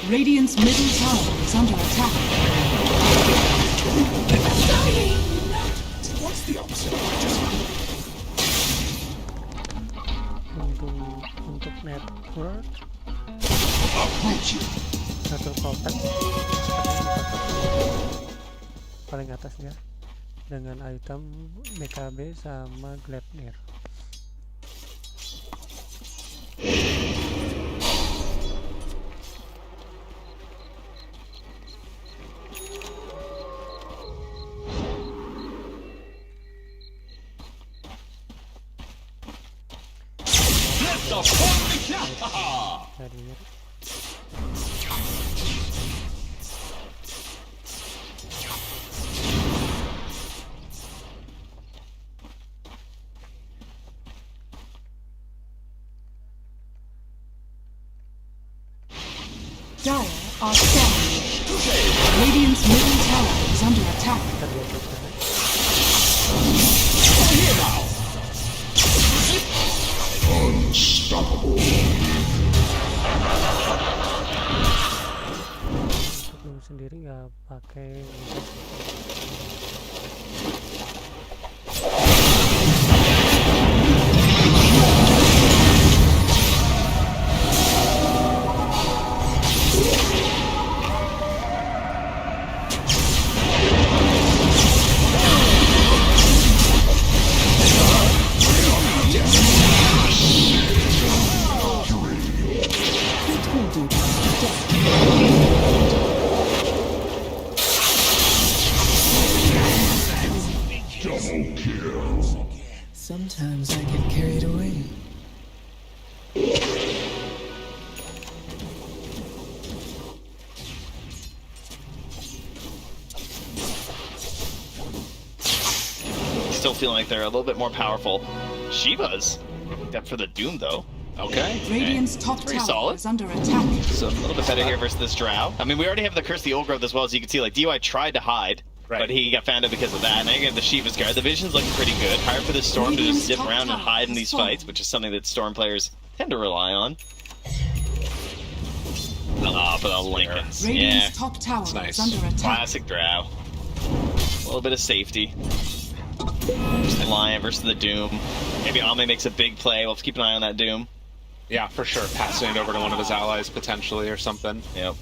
Radiant's middle tower is under attack. What's the opposite of just untuk network approach you? satu kotak paling atasnya dengan item BKB sama Gleipnir. Dari Dire are scanning. Radiant's middle tower is under attack. Unstoppable. Untuk sendiri nggak pakai Sometimes I get carried away. Still feeling like they're a little bit more powerful. Shivas, except for the Doom though. Okay. Radiant's top Pretty tower solid. is under attack. So a little bit better here versus this Drow. I mean, we already have the Curse of the Old Growth as well, as you can see. Like, DY tried to hide, but he got found out because of that. And now you have the Shiva's Guard. The vision's looking pretty good. Hard for the Storm to just zip around and hide in these fights, which is something that Storm players tend to rely on. Ah, but the Lincolns. Radiant's Yeah, top tower That's nice. is under attack. classic Drow. A little bit of safety. Just the Lion versus the Doom. Maybe Ame makes a big play. We'll have to keep an eye on that Doom. Yeah, for sure. Passing it over to one of his allies potentially or something. Yep.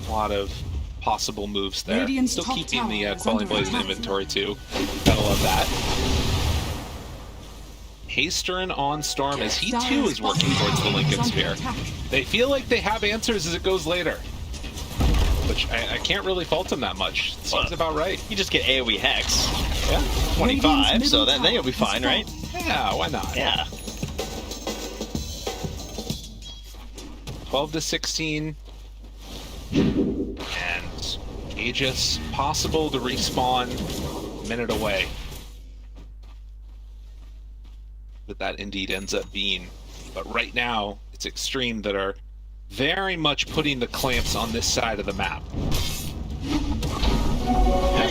A lot of possible moves there. Radiant's Still top keeping the tower is Quelling under Blaze attack. inventory too. Gotta love that. Hasterin on Storm as he too is working towards the Lincoln Sphere. They feel like they have answers as it goes later. Which I can't really fault him that much. Seems about right. You just get AoE Hex. Yeah. 25, so then you'll be fine, right? Yeah, why not? Yeah. 12 to 16. And Aegis possible to respawn a minute away. But that indeed ends up being. But right now, it's Extreme that are very much putting the clamps on this side of the map.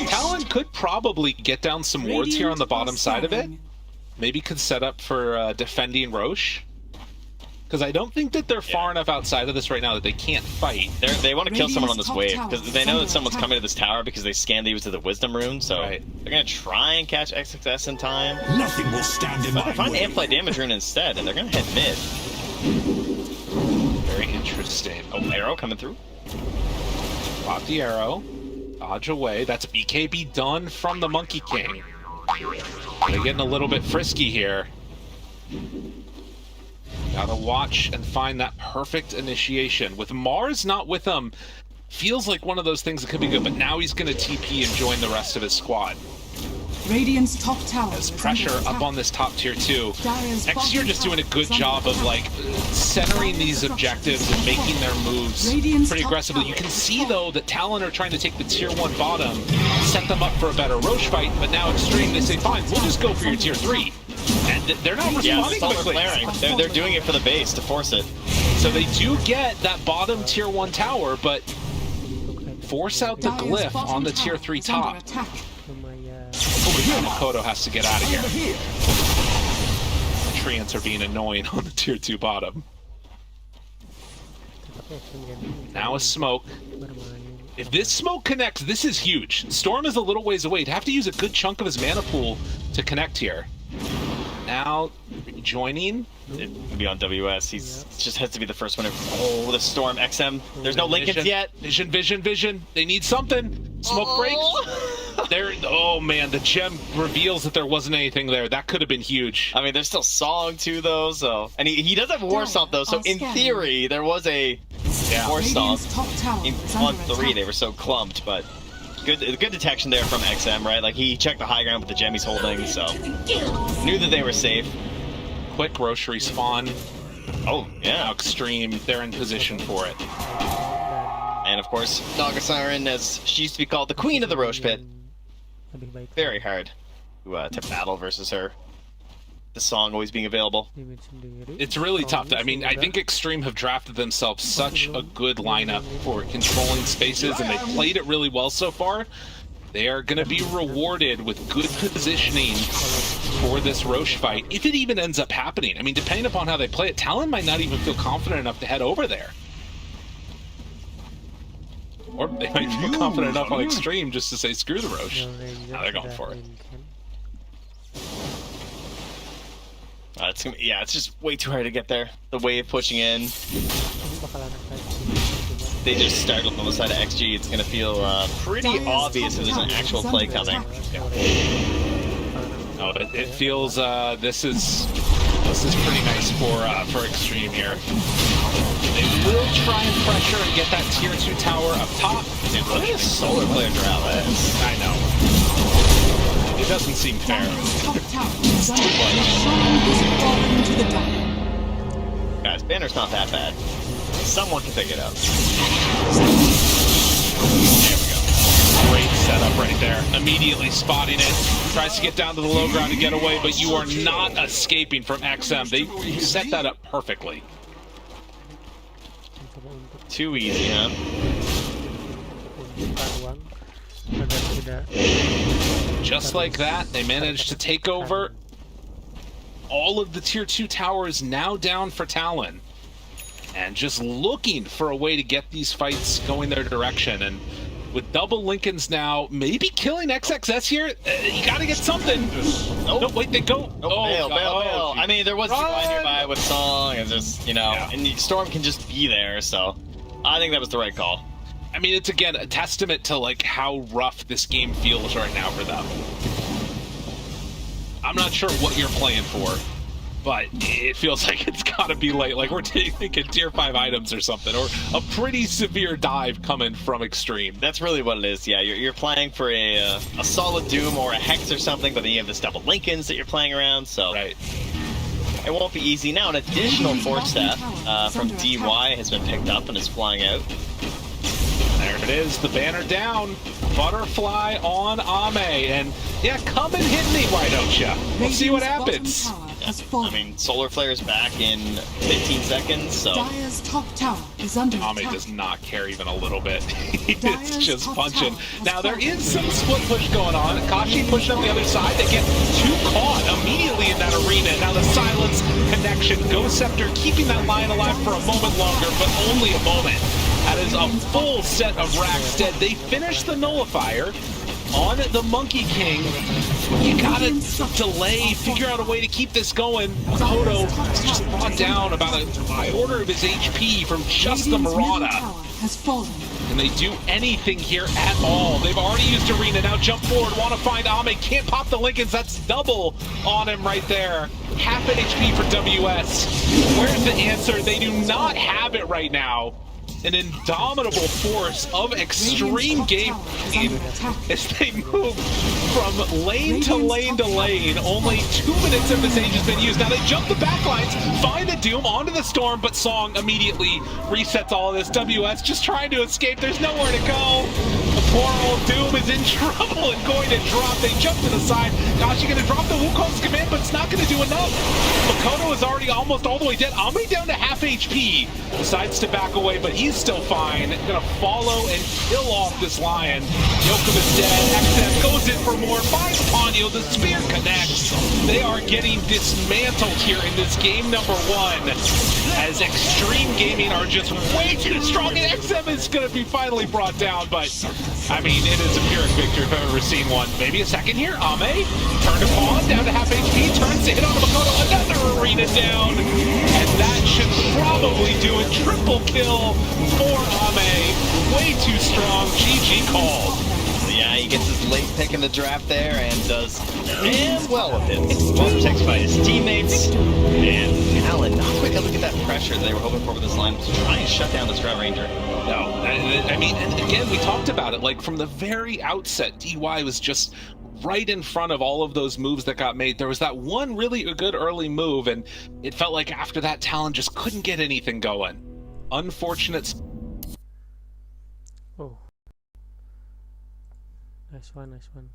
Talon could probably get down some wards here on the bottom side of it. Maybe could set up for defending Roche. Because I don't think that they're far enough outside of this right now that they can't fight. They want to kill someone on this wave, because they know that someone's attack. coming to this tower because they scanned the use of the Wisdom Rune, so Right. they're going to try and catch XXS in time. Nothing will stand in But my they find the way. Amplify Damage Rune instead, and they're going to head mid. Very interesting. Oh, arrow coming through. Pop the arrow. Dodge away. That's BKB done from the Monkey King. They're getting a little bit frisky here. Gotta watch and find that perfect initiation. With Mars not with him, feels like one of those things that could be good, but now he's gonna TP and join the rest of his squad. Radiant's top tower As is pressure under attack. up on this top tier 2. Dire's Next year bottom just doing a tower good is under job of attack. like centering these objectives and making their moves Radiant's pretty top aggressively. tower You can is see falling. though that Talon are trying to take the tier 1 bottom, set them up for a better Roche fight, but now Extreme, they say fine, we'll just go for your tier 3. And they're not Yeah, responding that's all they're quickly. flaring. They're doing it for the base to force it. So they do get that bottom tier 1 tower, but force out the Dire's glyph bottom on the tower tier 3 is under top. attack. lumayan. Makoto has to get out of here. Over here. Treants are being annoying on the tier 2 bottom. Action Gaming Now a smoke. bermain. If this smoke connects, this is huge. Storm is a little ways away. He'd have to use a good chunk of his mana pool to connect here. Now, rejoining. It would be on WS. He's just has to be the first one. Oh, the Storm XM. There's no Lincolns Vision, yet. Vision. They need something. Smoke breaks. There. Oh man, the gem reveals that there wasn't anything there. That could have been huge. I mean, there's still Song too, though. So, and he does have War Stomp though. So in theory, there was a War Stomp. Radiant's top tower In is under 1-3, attack. they were so clumped, but good detection there from XM, right? Like he checked the high ground with the gem he's holding, so knew that they were safe. Quick Roche respawn. Oh yeah, Now Extreme, they're in position for it. and of course Naga Siren, as she used to be called, the queen of the Roche Pit. Lebih baik Very hard to battle versus her. The Song always being available. limit sendiri. It's really tough. I mean, I think Extreme have drafted themselves such a good lineup for controlling spaces, and they played it really well so far. They are going to be rewarded with good positioning for this Roche fight, if it even ends up happening. I mean, depending upon how they play it, Talon might not even feel confident enough to head over there. Or they might feel confident enough on Extreme just to say, screw the Roche. Now they're going for it. It's just way too hard to get there. The wave pushing in. They just start on the side of XG. It's going to feel pretty obvious if there's an actual play coming. Oh, it feels this is pretty nice for Extreme here. They will try and pressure and get that tier 2 tower up top. Dude, look at the solar player drought. I know. It doesn't seem fair. Dire's top tower is under attack. Sean has fallen to the dark. Guys, banner's not that bad. Someone can pick it up. There we go. Great setup right there. Immediately spotting it. Tries to get down to the low ground and get away, but you are not escaping from XM. They set that up perfectly. Too easy, huh? Ruang agar tidak Just like that, they managed to take over all of the tier 2 towers, now down for Talon. And just looking for a way to get these fights going their direction. And with double Lincolns now, maybe killing XXS here, you gotta get something. Nope. No, wait, they go. Bail. God. I mean, there was Run! DY nearby with Song, and just, and Storm can just be there, so I think that was the right call. I mean, it's again a testament to like how rough this game feels right now for them. I'm not sure what you're playing for, but it feels like it's got to be late. Like we're thinking tier 5 items or something, or a pretty severe dive coming from Extreme. That's really what it is. Yeah, you're playing for a solid Doom or a Hex or something, but then you have this double Lincolns that you're playing around, so Right. it won't be easy. Now an additional Force Staff from DY has been picked up and is flying out. There it is, the banner down. Butterfly on Ame, and yeah, come and hit me, why don't ya? We'll see what happens. I mean, Solar Flare's back in 15 seconds, so Dire's top tower is under Ame attack. does not care even a little bit. It's Dire's just top punching. tower has Now there fallen. is some split push going on. Kashi pushing up the other side. They get too caught immediately in that arena. Now the silence connection. Ghost Scepter keeping that line alive for a moment longer, but only a moment. That is a full set of racks dead. They finish the nullifier on the Monkey King. You gotta delay, figure out a way to keep this going. Makoto is just brought down about a quarter of his HP from just the Radiant's middle Marauder. tower has fallen. Can they do anything here at all? They've already used Arena, now jump forward, want to find Ame, can't pop the Lincolns, that's double on him right there. Half an HP for WS. Where's the answer? They do not have it right now. An indomitable force of extreme game as they move from lane to lane to lane. Only 2 minutes of this age has been used. Now they jump the backlines, find the Doom onto the Storm, but Song immediately resets all of this. WS just trying to escape. There's nowhere to go. The poor old Doom is in trouble and going to drop. They jump to the side. Gosh, you're going to drop the Wukong's command, but it's not going to do enough. Makoto is already almost all the way dead. Ame down to half HP. Decides to back away, but he's still fine. Gonna follow and kill off this Lion. Yokum is dead. XM goes in for more. Finds Ponyo. The spear connects. They are getting dismantled here in this game number 1. as Extreme Gaming are just way too strong, and XM is going to be finally brought down, but I mean, it is a Pyrrhic victory if I've ever seen one. Maybe a second here. Ame, turn to pawn, down to half HP, turns to hit on Makoto, another arena down, and that should probably do it. Triple kill for Ame. Way too strong. GG call. Yeah, he gets his late pick in the draft there and does damn well with it. Well protected by his teammates. And Talon not quite able to get that pressure that they were hoping for with this line to try and shut down this Drought Ranger. No, I mean, and again, we talked about it. Like, from the very outset, DY was just right in front of all of those moves that got made. There was that one really good early move, and it felt like after that, Talon just couldn't get anything going. Unfortunate. Oh. Nice one, nice one.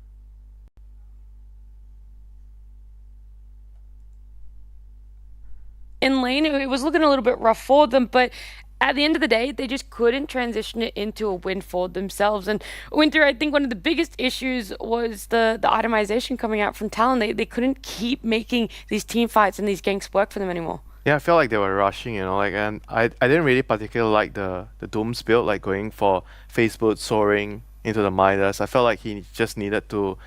In lane, it was looking a little bit rough for them, but at the end of the day, they just couldn't transition it into a win for themselves. And Winter, I think one of the biggest issues was the itemization coming out from Talon. They couldn't keep making these team fights and these ganks work for them anymore. Yeah, I felt like they were rushing, you know, like, and I didn't really particularly like the Dooms build, like going for face boot, soaring into the Midas. I felt like he just needed to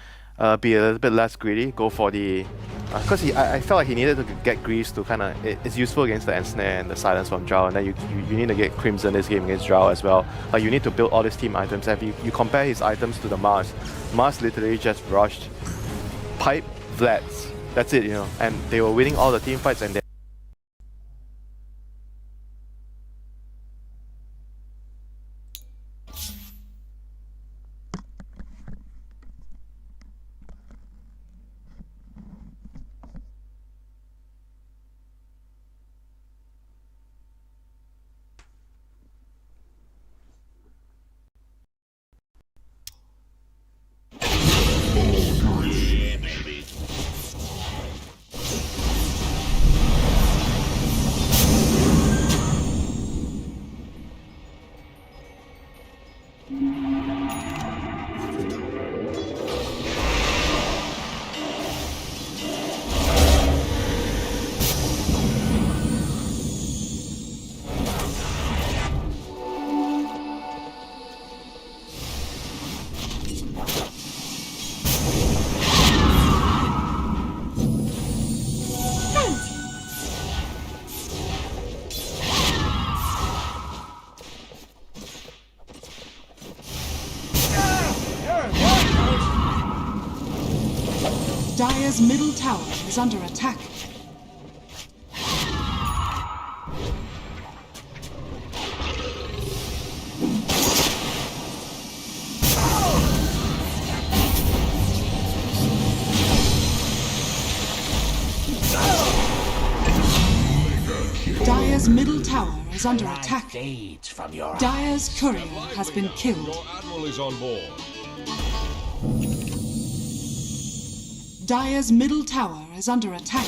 be a little bit less greedy, go for the, because I felt like he needed to get Greaves to kind of, it's useful against the Ensnare and the Silence from Drow, and then you need to get Crimson this game against Drow as well. Like, you need to build all these team items, and if you compare his items to the Mars literally just rushed, pipe, Vlads, that's it, you know, and they were winning all the team fights, and they Dire's middle tower is under attack. Dire's middle tower is under attack. Dire's courier has been killed. Your admiral is on board. Dire's middle tower is under attack.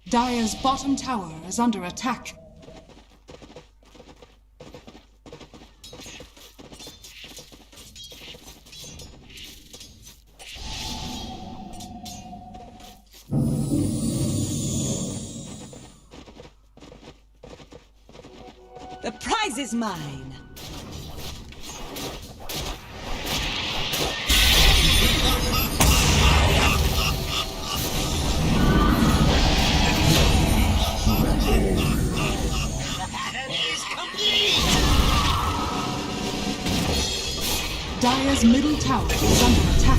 Dire's bottom tower is under attack. The prize is mine. Dire's middle tower is under attack.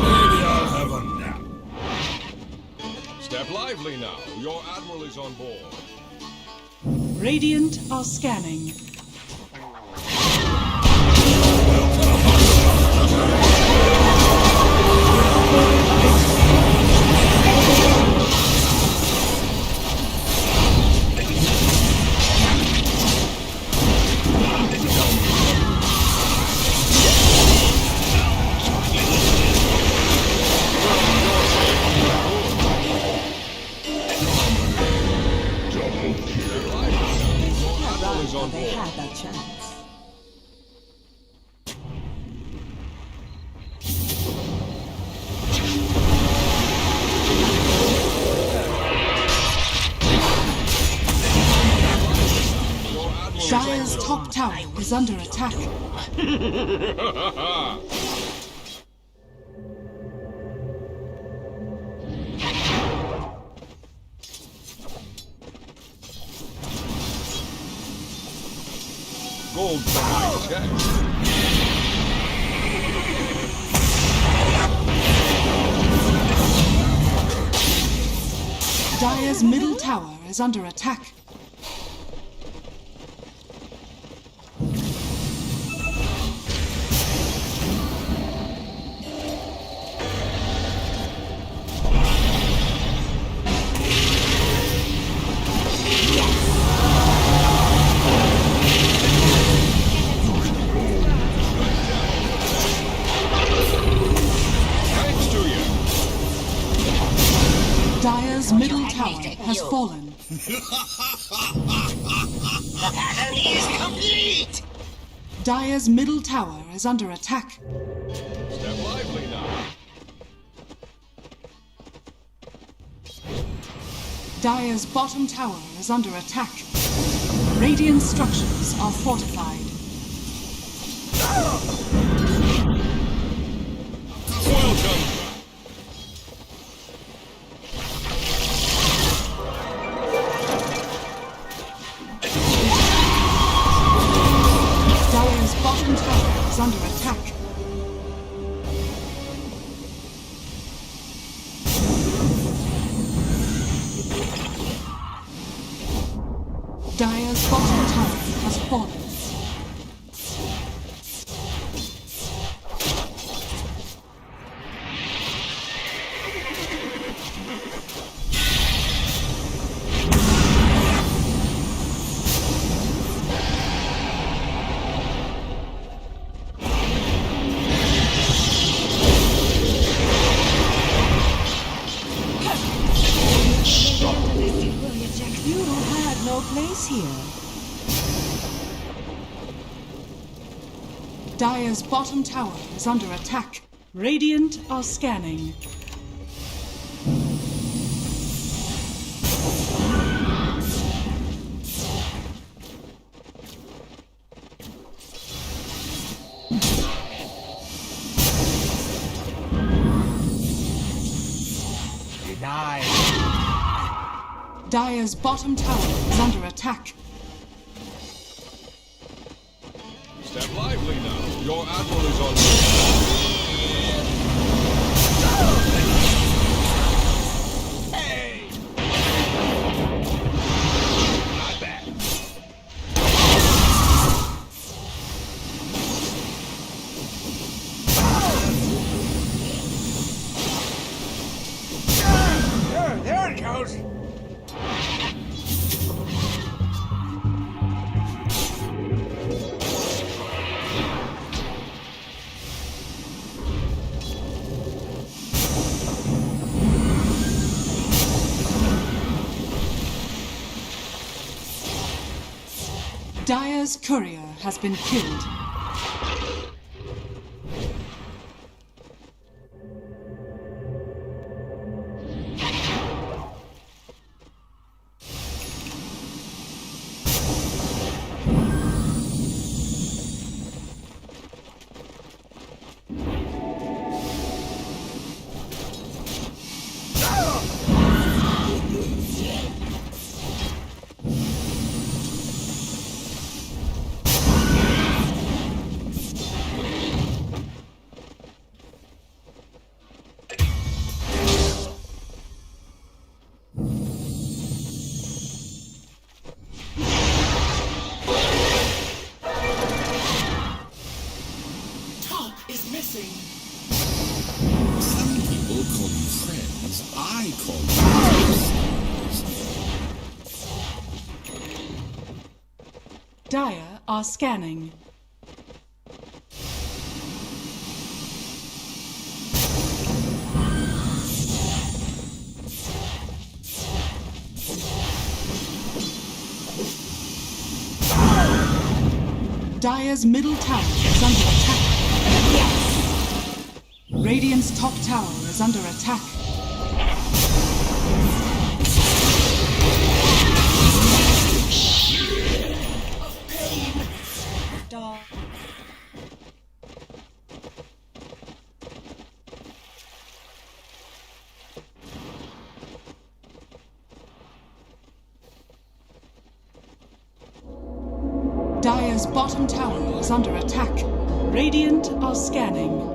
Maybe I'll have a nap. Step lively now. Your admiral is on board. Radiant are scanning. they board. had that chance. Your admiral is Dire's on board. top tower is under attack. Gold for my tech. Dire's middle tower is under attack. Thanks to you. Dire's middle tower has fallen. Dire's middle tower is under attack. Step lively now. Dire's bottom tower is under attack. Radiant structures are fortified. Welcome. Dire's bottom tower is under attack. Dire's bottom tower has fallen. You had no place here. Dire's bottom tower is under attack. Radiant are scanning. Dire's bottom tower is under attack. Step lively now. Your admiral is on board. Hey! Not bad. There it goes. Dire's courier has been killed. Top is missing. Some people call you friends. I call you Dire are scanning. Dire's middle tower is under attack. Radiant's top tower is under attack. Dire's bottom tower is under attack. Radiant are scanning.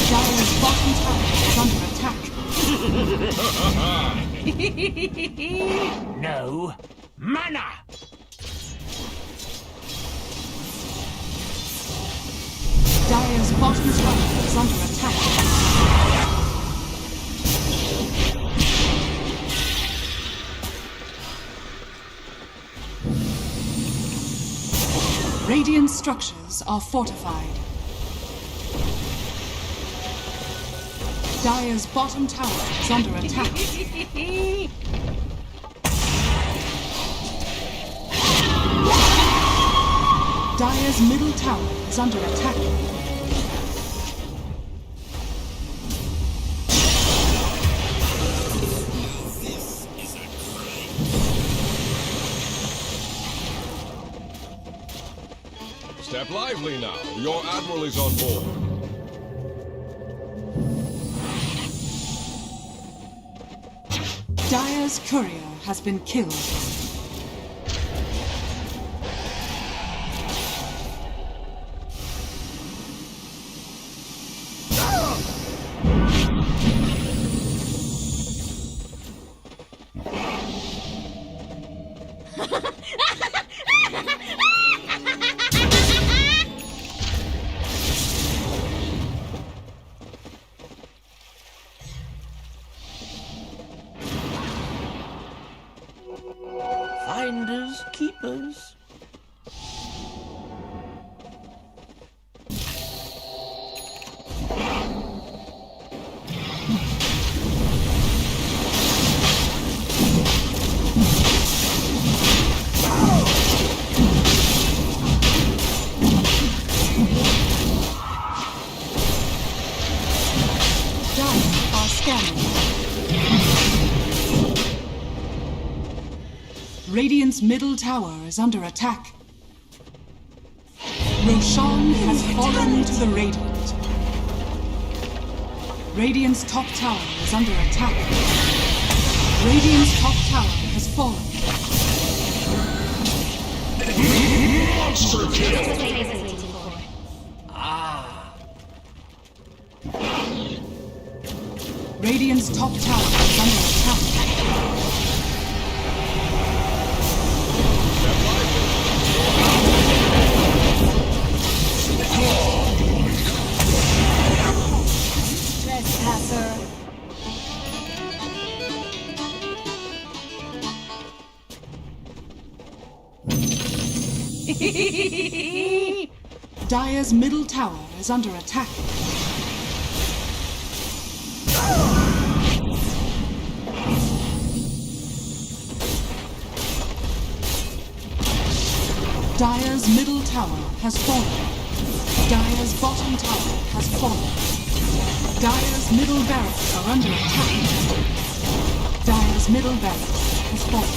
Dire's bottom tower is under attack. No mana! Dire's bottom tower is under attack. Radiant structures are fortified. Dire's bottom tower is under attack. Dire's middle tower is under attack. Step lively now. Your admiral is on board. Dire's courier has been killed. Finders, keepers. Dire are scanning. Radiant's middle tower is under attack. Roshan has fallen to the Radiant. Radiant's top tower is under attack. Radiant's top tower has fallen. Monster kill! Radiant's top tower is under attack. Trespasser. Dire's middle tower is under attack. Dire's middle tower has fallen. Dire's bottom tower has fallen. Dire's middle barracks are under attack. Dire's middle barracks has fallen.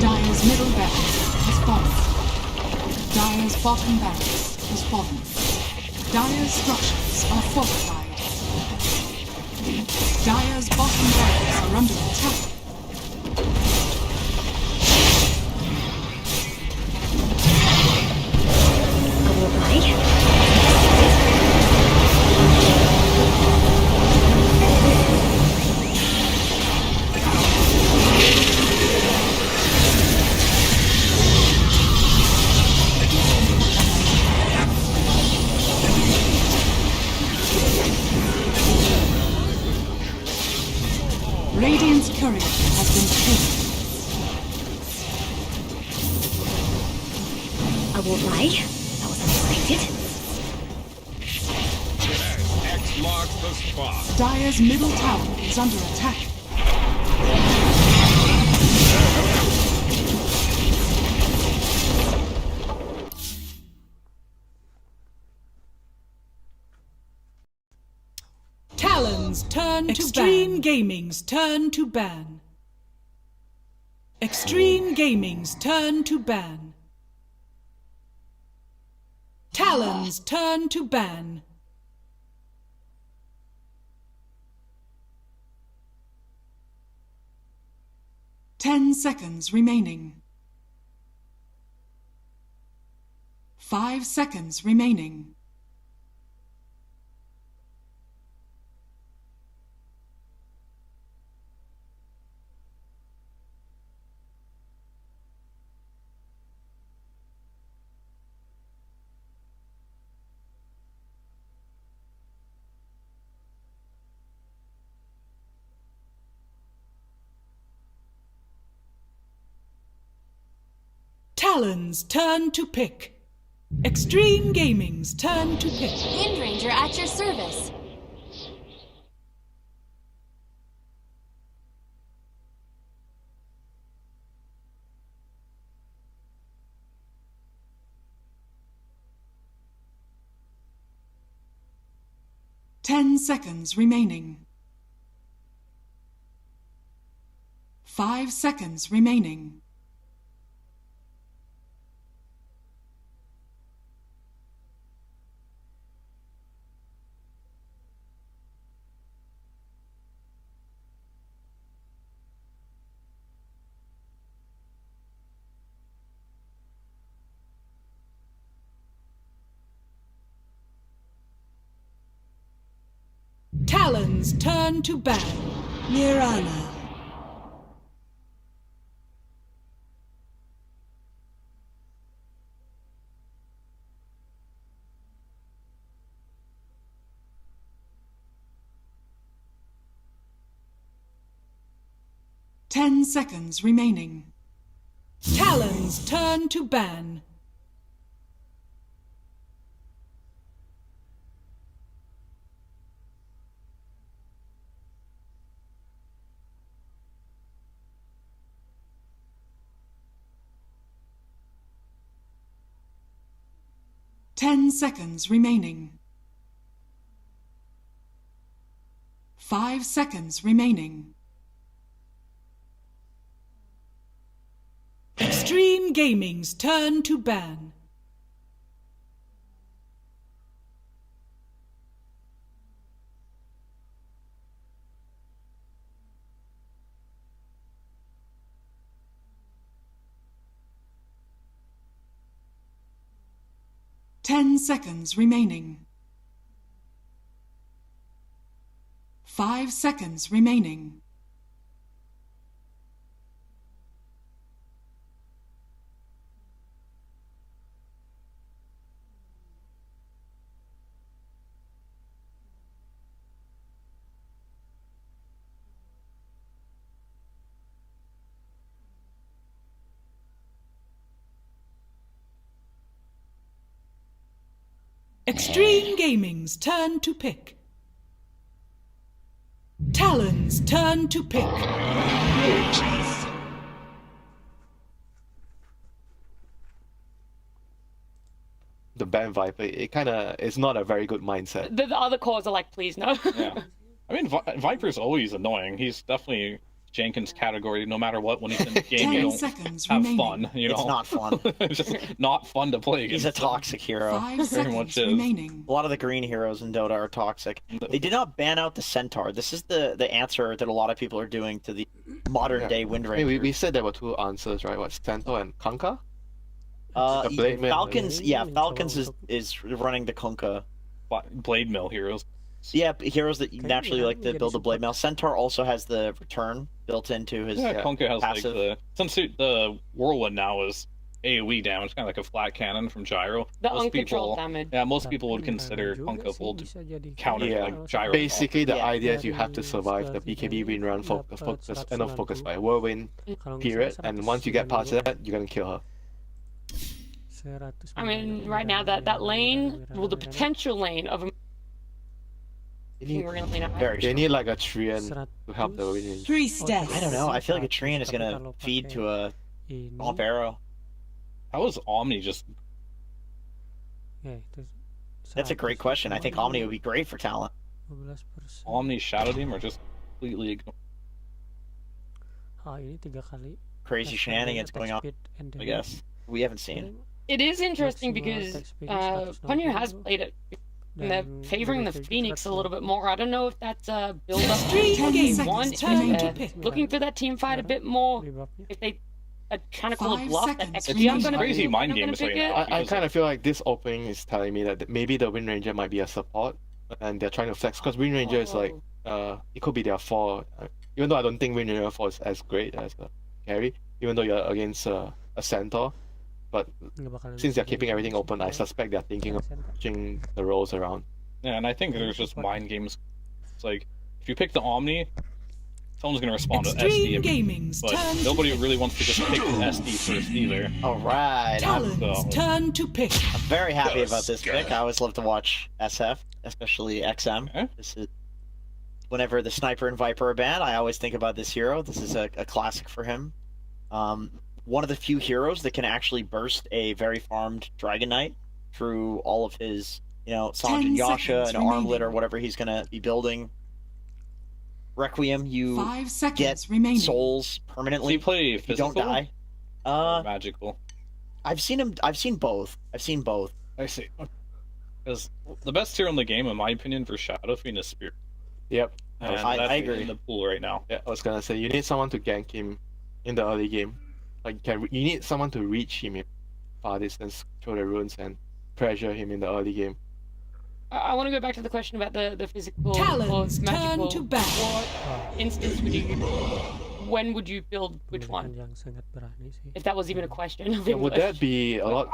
Dire's middle barracks has fallen. Dire's bottom barracks has fallen. Dire's structures are fortified. Dire's bottom barracks are under attack. won't lie. That was unexpected. Yes, X marks the spot. Dire's middle tower is under attack. Talon's turn to ban. Extreme Gaming's turn to ban. Extreme Gaming's turn to ban. Talon's turn to ban. Ten seconds remaining. 5 seconds remaining. Talon's turn to pick. Extreme Gaming's turn to pick. Wind Ranger at your service. Ten seconds remaining. 5 seconds remaining. Talon's turn to ban. Nirana. Ten seconds remaining. Talon's turn to ban. Ten seconds remaining. 5 seconds remaining. Extreme Gaming's turn to ban. Ten seconds remaining. 5 seconds remaining. Extreme Gaming's turn to pick. Talon's turn to pick. The ban Viper, it kind of is not a very good mindset. The other cores are like, please no. Yeah. I mean, Viper's always annoying. He's definitely Jenkins category. No matter what, when he's in the game, you don't have fun. You know, it's not fun. It's just not fun to play against. He's a toxic hero. 5 seconds remaining. A lot of the green heroes in Dota are toxic. They did not ban out the Centaur. This is the answer that a lot of people are doing to the modern day Wind Ranger. I mean, we said there were two answers, right? What, Centaur and Kanka? Falcons. Yeah, Falcons is running the Kunkka. Blade Mill heroes. Yeah, heroes that naturally like to build a blade mail. Centaur also has the return built into his Kunkka has passive. like since the whirlwind now is AoE damage, kind of like a flat cannon from Gyro. The uncontrolled damage. Yeah, most people would consider Kunkka full counter like Gyro. Basically, the idea is you have to survive the BKB win run whirlwind period, and once you get past that, you're gonna kill her. I mean, right now that lane, well, the potential lane of a They need like a Treant to help the Wind Ranger. I don't know. I feel like a Treant is gonna feed to a Swamp Arrow. How is Omni just... That's a great question. I think Omni would be great for Talon. Omni Shadow Team or just completely ignore? Crazy shenanigans going on, I guess. We haven't seen. It is interesting because Ponyo has played it. And they're favoring the Phoenix a little bit more. I don't know if that's a build up to game one. If they're looking for that team fight a bit more. If they are trying to call a bluff that XG I'm gonna crazy mind games right now. I kind of feel like this opening is telling me that maybe the Wind Ranger might be a support, and they're trying to flex because Wind Ranger is like it could be their 4. Even though I don't think Wind Ranger 4 is as great as a carry, even though you're against a Centaur. But since they're keeping everything open, I suspect they're thinking of switching the roles around. Yeah, and I think there's just mind games. It's like, if you pick the Omni, someone's going to respond to SD. But nobody really wants to just pick the SD first either. Alright. Talon's turn to pick. I'm very happy about this pick. I always love to watch SF, especially XM. Okay. This is... Whenever the Sniper and Viper are banned, I always think about this hero. This is a classic for him. One of the few heroes that can actually burst a very farmed Dragon Knight through all of his, Sanj and Yasha and Armlet or whatever he's gonna be building. Requiem, you get souls permanently. Does he play physical? You don't die. Or magical. I've seen both. I see. Because the best hero in the game, in my opinion, for Shadow Fiend is Spirit. Yep. And I agree. In the pool right now. Yeah, I was gonna say you need someone to gank him in the early game. Like you need someone to reach him in far distance, throw the runes, and pressure him in the early game. I want to go back to the question about the physical Talon's or magical. turn to bat. What instance would you? When would you build which one? If that was even a question. Of Would that be a lot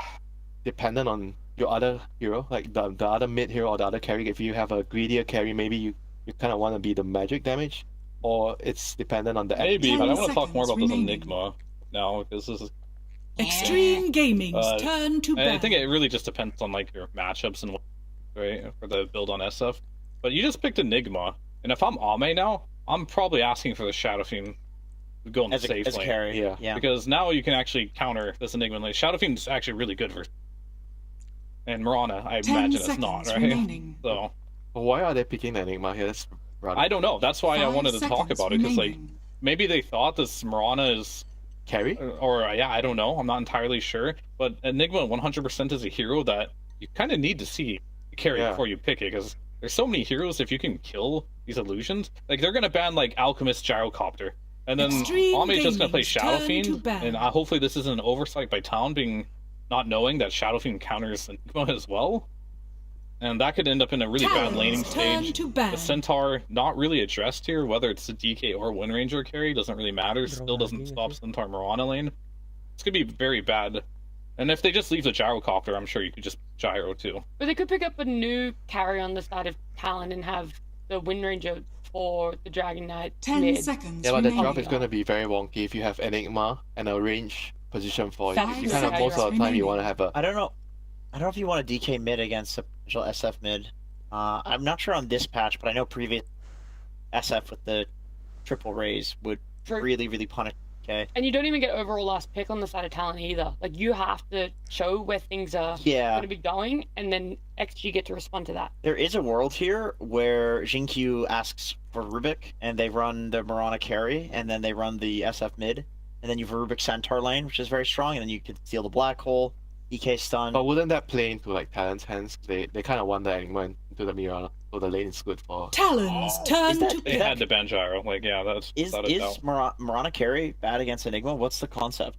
dependent on your other hero, like the other mid hero or the other carry? If you have a greedier carry, maybe you kind of want to be the magic damage, or it's dependent on the. Maybe, but I want to talk more about this Enigma now because this is. Extreme Gaming's turn to bat. I think it really just depends on like your matchups and right for the build on SF. But you just picked Enigma, and if I'm Ame now, I'm probably asking for the Shadow Fiend to go in the safe lane. Carry, yeah. Because now you can actually counter this Enigma lane. Shadow Fiend is actually really good for. And Mirana, I imagine it's not, right? Remaining. So. Why are they picking the Enigma here? That's rather... I don't know. That's why I wanted to talk about it because like maybe they thought this Mirana is. Carry? Or yeah, I don't know. I'm not entirely sure. But Enigma 100% is a hero that you kind of need to see carry before you pick it, because there's so many heroes. If you can kill these illusions, like they're gonna ban like Alchemist Gyrocopter, and then Ame's just gonna play Shadow Fiend, and hopefully this isn't an oversight by Talon being not knowing that Shadow Fiend counters Enigma as well. And that could end up in a really bad laning stage. The Centaur not really addressed here, whether it's the DK or Wind Ranger carry, doesn't really matter. Still doesn't stop Centaur Mirana lane. It's gonna be very bad. And if they just leave the Gyrocopter, I'm sure you could just Gyro too. But they could pick up a new carry on the side of Talon and have the Wind Ranger for the Dragon Knight. 10 seconds. Yeah, but the drop is gonna be very wonky if you have Enigma and a range position for it. You kind of most of the time you want to have a. I don't know if you want a DK mid against a potential SF mid. I'm not sure on this patch, but I know previous SF with the triple raise would really punish DK. And you don't even get overall last pick on the side of Talon either. Like you have to show where things are going to be going, and then XG get to respond to that. There is a world here where Jinkyu asks for Rubik, and they run the Mirana carry, and then they run the SF mid, and then you have a Rubik Centaur lane, which is very strong, and then you can steal the Black Hole. EK stun. But wouldn't that play into like Talon's hands? They kind of want the Enigma into the Mirana, so the lane is good for. Talon's turn to They had to ban Gyro. Like that's is Mirana carry bad against Enigma? What's the concept?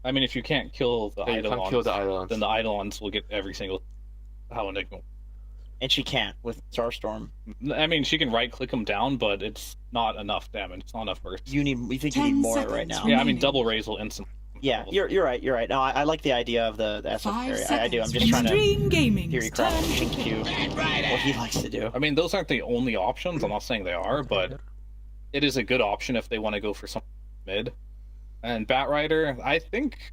I mean, if you can't kill the Eidolons, then the Eidolons will get every single how Enigma. And she can't with Starstorm. I mean, she can right click them down, but it's not enough damage. It's not enough burst. You think you need more right now? Yeah, I mean, double raise will instantly. Yeah, you're right. You're right. No, I like the idea of the SF carry. I do. I'm just trying to theory craft what he likes to do. I mean, those aren't the only options. I'm not saying they are, but it is a good option if they want to go for something mid. And Batrider, I think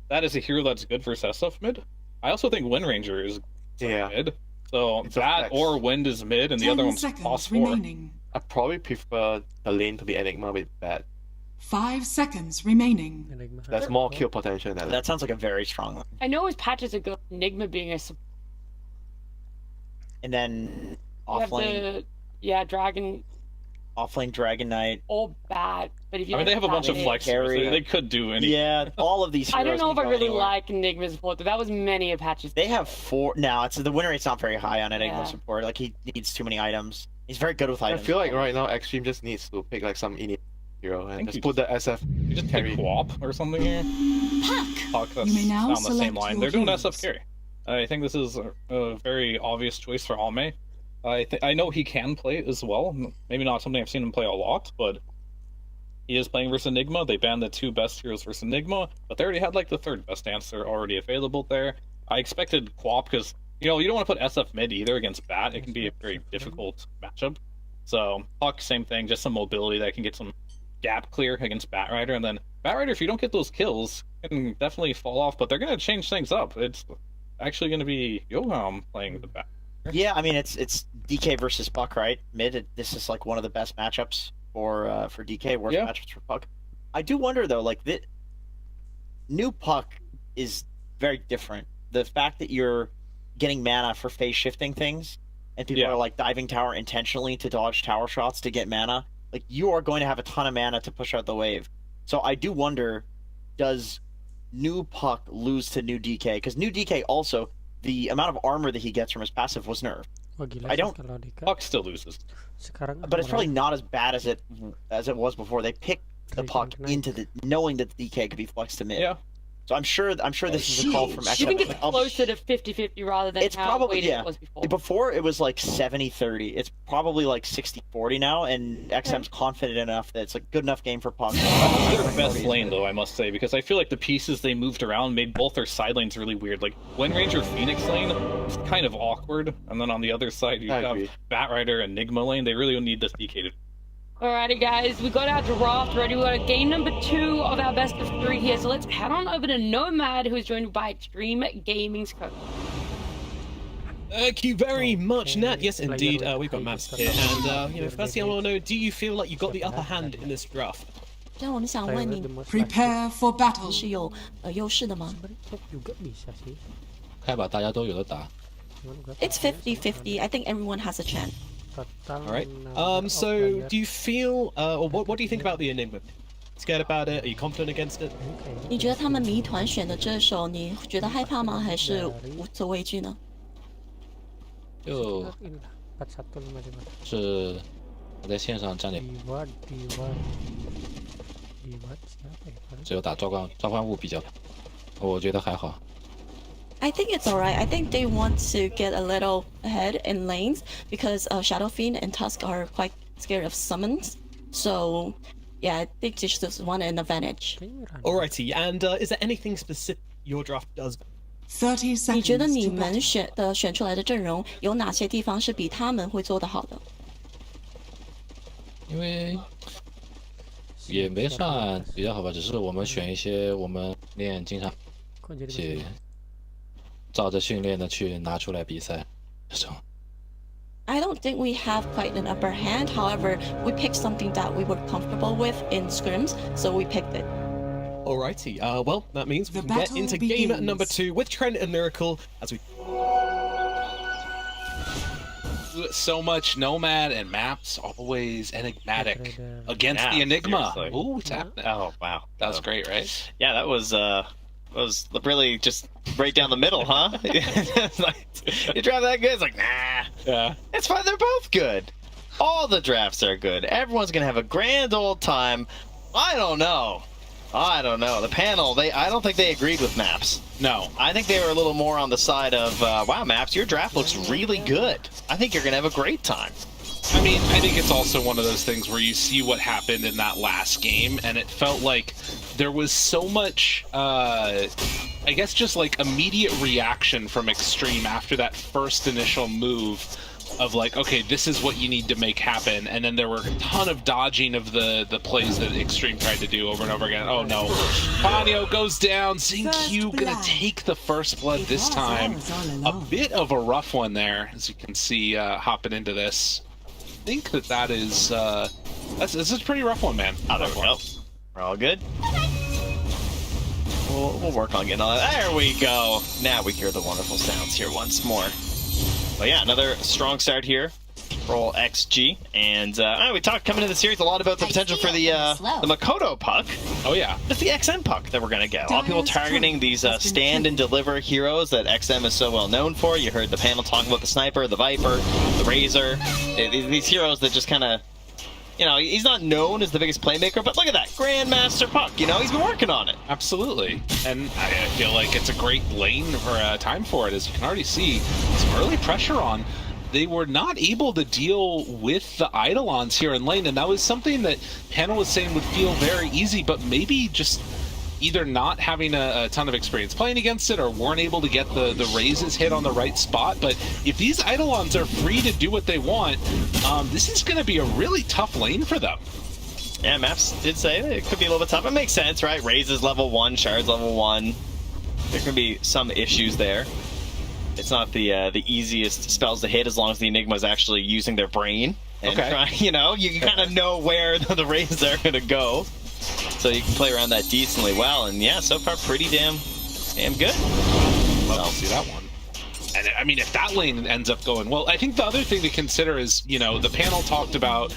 that is a hero that's good for SF mid. I also think Wind Ranger is mid. So that or Wind is mid, and the other one's plus 4. Remaining. I probably prefer the lane to be Enigma with Bat. 5 seconds remaining. There's more kill potential than That sounds like a very strong one. I know his patches are good. Enigma being a support. And then You have offlane, Dragon offlane Dragon Knight. or Bat, but if you I mean, they have a bunch of flex. flexors. They could do anything. Yeah, all of these heroes I don't know if can I go really anywhere. like Enigma support, but that was many of Patch's. They have 4 now. It's the win rate's not very high on Enigma Yeah. support. Like he needs too many items. He's very good with I items. feel like right now Extreme just needs to pick like some indie hero and think just you put the SF You just carry. pick Quap or something here. Puck, that's You may now on the same select line. your They're doing heroes. SF carry. I think this is a very obvious choice for Ame. I know he can play as well. Maybe not something I've seen him play a lot, but he is playing versus Enigma. They banned the 2 best heroes versus Enigma, but they already had like the 3rd best answer already available there. I expected Quap because you don't want to put SF mid either against Bat. It can be a very difficult matchup. So Puck, same thing, just some mobility that can get some gap clear against Batrider, and then Batrider, if you don't get those kills, can definitely fall off. But they're going to change things up. It's actually going to be Yoham playing the Bat. Yeah, I mean it's DK versus Puck, right? Mid. This is like one of the best matchups for DK. Worst matchups for Puck. I do wonder though, like the new Puck is very different. The fact that you're getting mana for phase shifting things, and people are like diving tower intentionally to dodge tower shots to get mana. Like you are going to have a ton of mana to push out the wave. So I do wonder, does new Puck lose to new DK? Because new DK also, the amount of armor that he gets from his passive was nerfed. I don't. Puck still loses. But it's probably not as bad as it was before. They picked the Puck into the knowing that the DK could be flexed to mid. Yeah. So I'm sure this is a call from You think it's closer to 50-50 rather than It's how probably weighted yeah. it was before? Before it was like 70-30. It's probably like 60-40 now, and XM's confident enough that it's a good enough game for Puck. Their best lane, though, I must say, because I feel like the pieces they moved around made both their side lanes really weird. Like, Wind Ranger Phoenix lane is kind of awkward, and then on the other side you have Batrider Enigma lane. They really need this DK to... Alrighty guys, we got our draft ready. We got a game number 2 of our best of 3 here. So let's head on over to Nomad, who's joined by Xtreme Gaming's coach. Thank you very much, Nat. Yes, indeed, we've got maps here. And, first thing I want to know, do you feel like you got the upper hand in this draft? 让我想问你 Prepare for battle. 是有优势的吗 开吧，大家都有的打。 ？It's 50-50. I think everyone has a chance. All right. So do you feel, or what do you think about the Enigma? Scared about it? Are you confident against it? 你觉得他们谜团选的这首，你觉得害怕吗？还是无所畏惧呢？是我在线上站点，只有打召唤物比较，我觉得还好。 I think it's alright. I think they want to get a little ahead in lanes because Shadow Fiend and Tusk are quite scared of summons. So, yeah, I think they just want an advantage. Alrighty, and is there anything specific your draft does? 30 seconds. 你觉得你们选出来的阵容有哪些地方是比他们会做得好的？因为也没算比较好吧，只是我们选一些我们练经常去。 照着训练的去拿出来比赛，这种。 I don't think we have quite an upper hand. However, we picked something that we were comfortable with in scrims, so we picked it. Alrighty, well, that means we can get into game number 2 with Trent and Miracle as we... So much Nomad and maps always enigmatic against the Enigma. Seriously. Ooh, tap. Oh, wow. That was great, right? Yeah, that was really just right down the middle, huh? It's like, you draft that good? It's like, nah. Yeah. It's fine. They're both good. All the drafts are good. Everyone's going to have a grand old time. I don't know. The panel, I don't think they agreed with maps. No. I think they were a little more on the side of, wow, maps, your draft looks really good. I think you're going to have a great time. I mean, I think it's also one of those things where you see what happened in that last game, and it felt like there was so much, I guess just like immediate reaction from Xtreme after that first initial move of like, okay, this is what you need to make happen, and then there were a ton of dodging of the plays that Extreme tried to do over and over again. Oh no, Ponyo goes down, Xingqiu gonna take the first blood this time. A bit of a rough one there, as you can see, hopping into this. I think that is, this is a pretty rough one, man. Oh, there we go. We're all good. We'll work on getting all that. There we go. Now we hear the wonderful sounds here once more. But yeah, another strong start here. Roll XG. And we talked coming into the series a lot about the potential for the Makoto puck. Oh yeah. It's the XM puck that we're going to get. A lot of people targeting these stand and deliver heroes that XM is so well known for. You heard the panel talking about the Sniper, the Viper, the Razor. These heroes that just kind of... You know, he's not known as the biggest playmaker, but look at that. Grandmaster puck, you know, he's been working on it. Absolutely. And I feel like it's a great lane or time for it, as you can already see. Some early pressure on. They were not able to deal with the Eidolons here in lane, and that was something that Panel was saying would feel very easy, but maybe just either not having a ton of experience playing against it or weren't able to get the raises hit on the right spot. But if these Eidolons are free to do what they want, this is going to be a really tough lane for them. Yeah, Maps did say that it could be a little bit tough. It makes sense, right? Raises level 1, Shards level 1. There can be some issues there. It's not the easiest spells to hit as long as the Enigma is actually using their brain. And try, you know, you kind of know where the raises are going to go. So you can play around that decently well, and yeah, so far pretty damn good. Love to see that one. And I mean, if that lane ends up going well, I think the other thing to consider is, you know, the panel talked about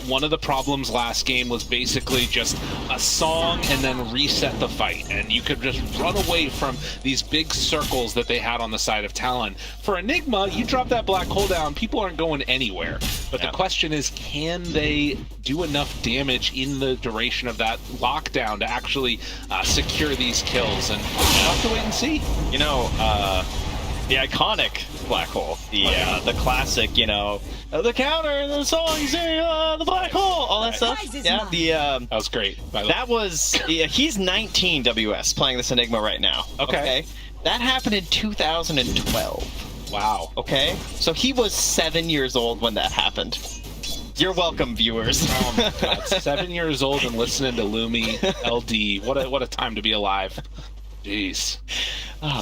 one of the problems last game was basically just a song and then reset the fight, and you could just run away from these big circles that they had on the side of Talon. For Enigma, you drop that black hole down, people aren't going anywhere. But the question is, can they do enough damage in the duration of that lockdown to actually secure these kills? And we'll have to wait and see. You know, the iconic black hole, the classic, you know, the counter, the song, the black hole, all that stuff. Yeah, that was great. That was he's 19 WS playing this Enigma right now. Okay, that happened in 2012. Wow. Okay, so he was 7 years old when that happened. You're welcome, viewers. Oh my God, 7 years old and listening to Lumi LD. What a time to be alive. Jeez.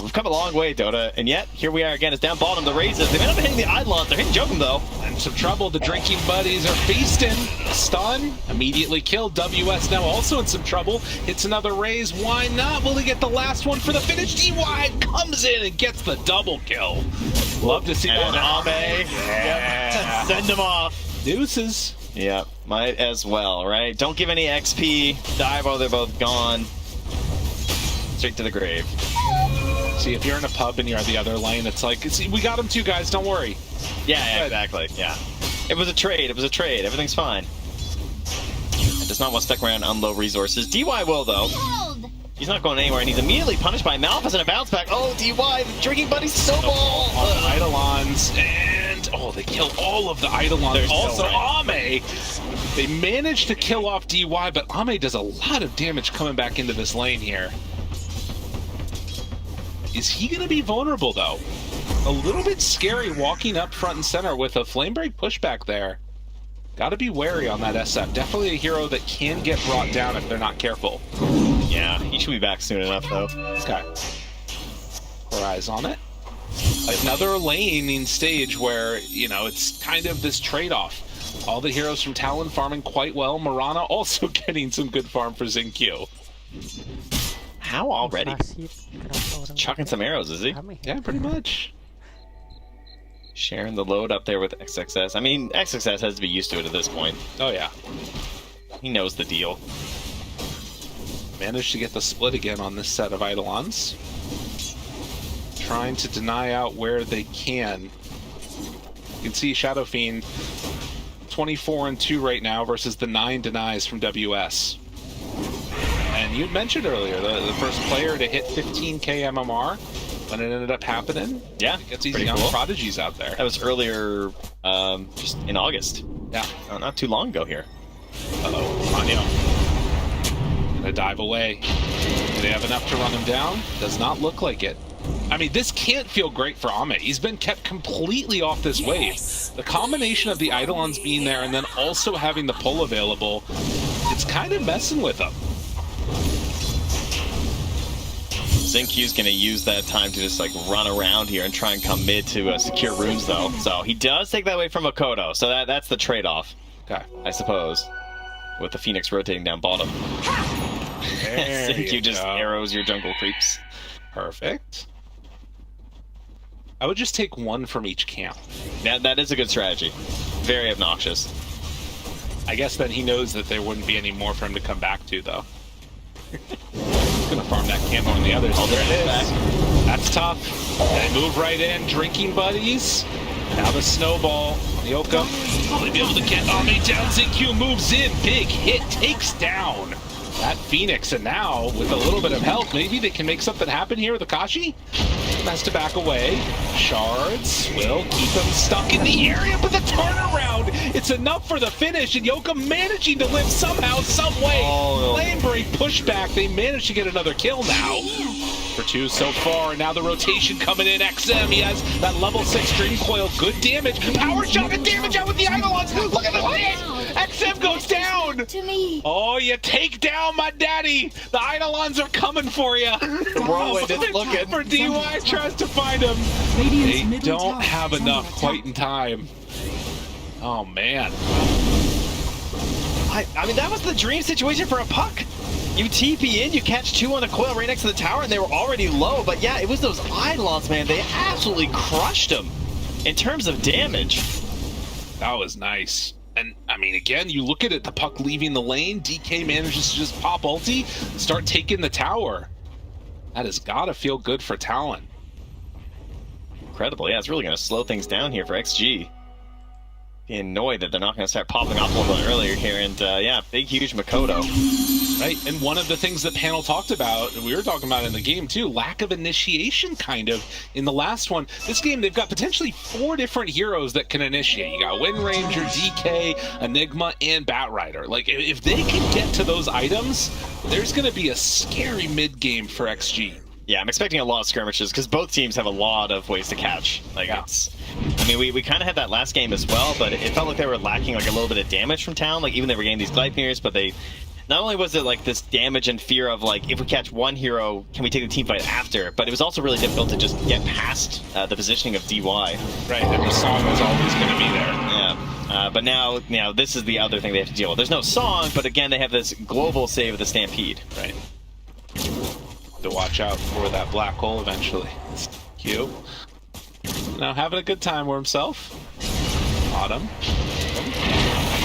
We've come a long way, Dota, and yet here we are again. It's down bottom. The raises. They may not be hitting the Eidolons. They're hitting Jokum though. And some trouble. The drinking buddies are feasting. Stun. Immediately killed. WS now also in some trouble. Hits another raise. Why not? Will he get the last one for the finish? DY comes in and gets the double kill. Love to see that. Ame. Yeah. Send him off. Deuces. Yeah, might as well, right? Don't give any XP. Die while they're both gone. Straight to the grave. See, if you're in a pub and you're at the other lane, it's like, we got him too, guys, don't worry. Yeah, exactly, yeah. It was a trade, everything's fine. It does not want to stick around on low resources. DY will, though. He's not going anywhere, and he's immediately punished by Malphus and a bounce back. Oh, DY, the drinking buddy snowball! On the Eidolons, and, they kill all of the Eidolons. Also, Ame! They managed to kill off DY, but Ame does a lot of damage coming back into this lane here. Is he going to be vulnerable, though? A little bit scary walking up front and center with a flame break pushback there. Got to be wary on that SF. Definitely a hero that can get brought down if they're not careful. Yeah, he should be back soon enough, though. Okay. Our eyes on it. Another laning stage where, you know, it's kind of this trade-off. All the heroes from Talon farming quite well. Mirana also getting some good farm for Xingqiu. How already? Chucking some arrows, is he? Yeah, pretty much. Sharing the load up there with XXS. I mean, XXS has to be used to it at this point. Oh, yeah. He knows the deal. Managed to get the split again on this set of Eidolons. Trying to deny out where they can. You can see Shadow Fiend 24-2 right now versus the 9 denies from WS. And you mentioned earlier, the first player to hit 15k MMR when it ended up happening. Yeah, gets these young prodigies out there. That was earlier, just in August. Yeah. Not too long ago here. Uh-oh, Ponyo. Gonna dive away. Do they have enough to run him down? Does not look like it. I mean, this can't feel great for Ame. He's been kept completely off this wave. The combination of the Eidolons being there and then also having the pull available, it's kind of messing with him. Xinq's gonna use that time to just like run around here and try and come mid to secure runes though. So he does take that away from Makoto. So that's the trade-off. Okay. I suppose. With the Phoenix rotating down bottom. Xinq just arrows your jungle creeps. Perfect. I would just take one from each camp. That is a good strategy. Very obnoxious. I guess then he knows that there wouldn't be any more for him to come back to, though. He's gonna farm that camp on the others. Oh, there it is. Back. That's tough. They move right in, drinking buddies. Now the snowball. Yoka will be able to get Ame down. Xinq moves in. Big hit, takes down that Phoenix. And now, with a little bit of help, maybe they can make something happen here with Akashi. Has to back away. Shards will keep him stuck in the area, but the turnaround, it's enough for the finish, and Yoka managing to live somehow, some way. Lane break pushback. They managed to get another kill now. For 2 so far, and now the rotation coming in. XM, he has that level 6 Dream Coil, good damage. Power shot and damage out with the Eidolons. Look at the hit! XM goes down! Oh, you take down my daddy! The Eidolons are coming for you! The whirlwind is looking. For DY tries to find him. They don't have enough quite in time. Oh, man. I mean, that was the dream situation for a puck. You TP in, you catch 2 on the coil right next to the tower, and they were already low. But yeah, it was those Eidolons, man. They absolutely crushed them in terms of damage. That was nice. And, I mean, again, you look at it, the puck leaving the lane, DK manages to just pop ulti, start taking the tower. That has got to feel good for Talon. Incredible. Yeah, it's really going to slow things down here for XG. Being annoyed that they're not going to start popping off a little bit earlier here. And, yeah, big, huge Makoto. Right, and one of the things that panel talked about, and we were talking about in the game too, lack of initiation kind of in the last one. This game, they've got potentially 4 different heroes that can initiate. You got Wind Ranger, DK, Enigma, and Batrider. Like, if they can get to those items, there's going to be a scary mid-game for XG. Yeah, I'm expecting a lot of skirmishes because both teams have a lot of ways to catch. Like, it's... I mean, we kind of had that last game as well, but it felt like they were lacking like a little bit of damage from Talon. Like, even they were getting these Gleipnirs, but they... Not only was it like this damage and fear of like, if we catch one hero, can we take the team fight after? But it was also really difficult to just get past the positioning of DY. Right, and the song was always going to be there. Yeah, but now, this is the other thing they have to deal with. There's no song, but again, they have this global save of the Stampede. Right. To watch out for that black hole eventually. Q. Now having a good time with himself. On him.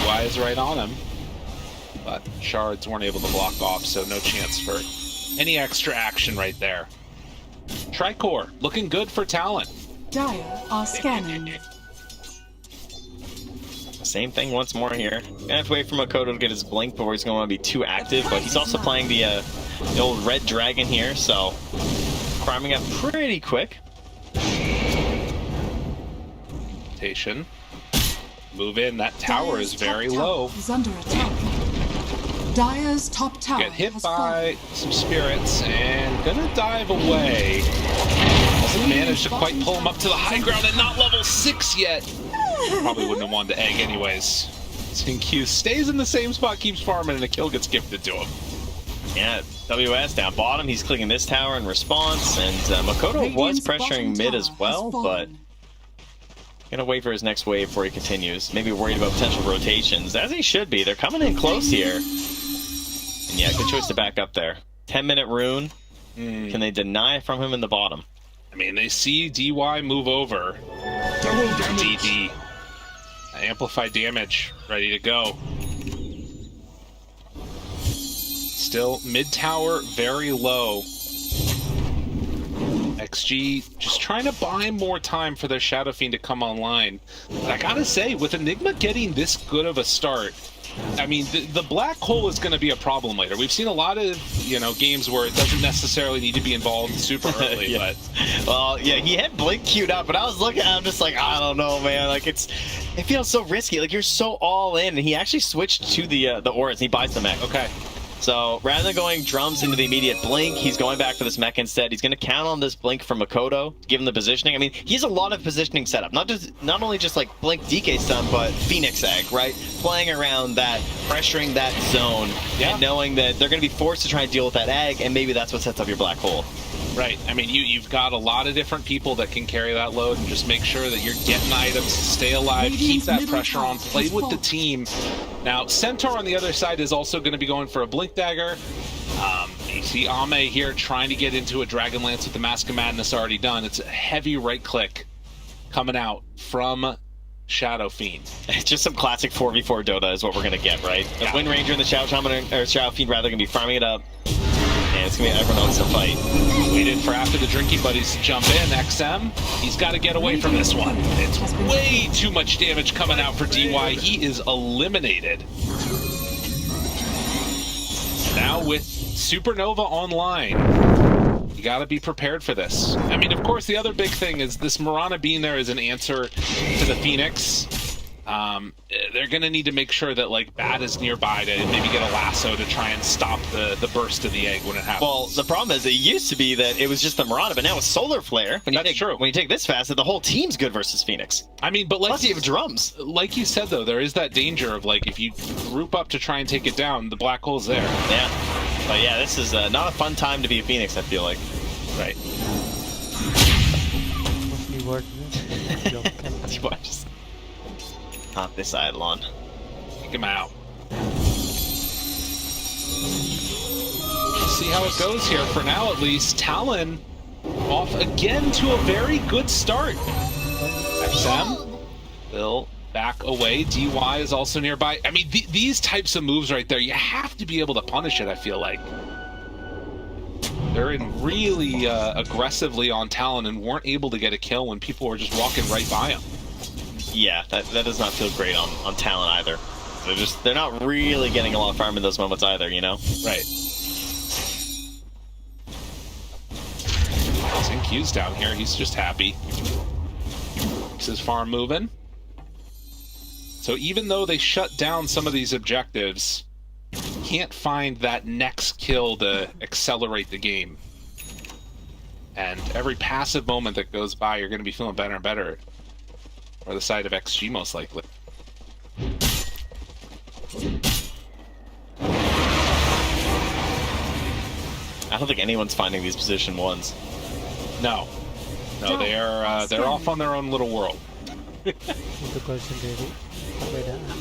DY is right on him. But shards weren't able to block off, so no chance for any extra action right there. Tricore, looking good for Talon. Dire are scanning. Same thing once more here. Gonna have to wait for Makoto to get his blink before he's gonna want to be too active, but he's also playing the old red dragon here, so priming up pretty quick. Rotation. Move in, that tower is very low. Is under attack. Dire's top tower Get hit by some spirits and gonna dive away. Doesn't manage to quite pull him up to the high ground and not level 6 yet. Probably wouldn't have wanted to egg anyways. Xinq stays in the same spot, keeps farming, and a kill gets gifted to him. Yeah, WS down bottom, he's clicking this tower in response, and Makoto was pressuring mid as well, but gonna wait for his next wave before he continues. Maybe worried about potential rotations, as he should be. They're coming in close here. And yeah, good choice to back up there. 10-minute rune. Can they deny from him in the bottom? I mean, they see DY move over. DD. Amplify damage. Ready to go. Still, mid-tower, very low. XG just trying to buy more time for their Shadow Fiend to come online. But I gotta say, with Enigma getting this good of a start, I mean, the black hole is going to be a problem later. We've seen a lot of, games where it doesn't necessarily need to be involved super early, yeah. But... Well, yeah, he had Blink queued up, but I was looking at him just like, I don't know, man. Like, it feels so risky. Like, you're so all in, and he actually switched to the auras, and he buys the mech. Okay. So rather than going drums into the immediate blink, he's going back for this mech instead. He's going to count on this blink from Makoto to give him the positioning. I mean, he has a lot of positioning setup. Not only just like blink DK stun, but Phoenix Egg, right? Playing around that, pressuring that zone, and knowing that they're going to be forced to try and deal with that egg, and maybe that's what sets up your black hole. Right. I mean, you've got a lot of different people that can carry that load, and just make sure that you're getting items, stay alive, keep that pressure on, play with the team. Now, Centaur on the other side is also going to be going for a Blink Dagger. You see Ame here trying to get into a Dragon Lance with the Mask of Madness already done. It's a heavy right click coming out from Shadow Fiend. It's just some classic 4v4 Dota is what we're going to get, right? The Wind Ranger and the Shadow Shaman, or Shadow Fiend rather, going to be farming it up. And it's going to be everyone else to fight. Waited for after the Drinking Buddies to jump in. XM, he's got to get away from this one. It's way too much damage coming out for DY. He is eliminated. Now with Supernova online, you got to be prepared for this. I mean, of course, the other big thing is this Mirana being there as an answer to the Phoenix. They're going to need to make sure that, like, Bat is nearby to maybe get a lasso to try and stop the burst of the egg when it happens. Well, the problem is it used to be that it was just the Mirana, but now with Solar Flare, when you take this fast, the whole team's good versus Phoenix. I mean, but like, plus you have drums. Like you said, though, there is that danger of, like, if you group up to try and take it down, the black hole's there. Yeah. But yeah, this is not a fun time to be a Phoenix, I feel like. Right. Not this Eidolon. Take him out. See how it goes here. For now, at least, Talon off again to a very good start. XM, Bill back away. DY is also nearby. I mean, these types of moves right there, you have to be able to punish it, I feel like. They're in really aggressively on Talon and weren't able to get a kill when people were just walking right by him. Yeah, that does not feel great on Talon either. They're not really getting a lot of farm in those moments either, you know? Right. Q's down here, he's just happy. Keeps his farm moving. So even though they shut down some of these objectives, can't find that next kill to accelerate the game. And every passive moment that goes by, you're going to be feeling better and better. Or the side of XG, most likely. I don't think anyone's finding these position ones. No. No, they're off on their own little world. I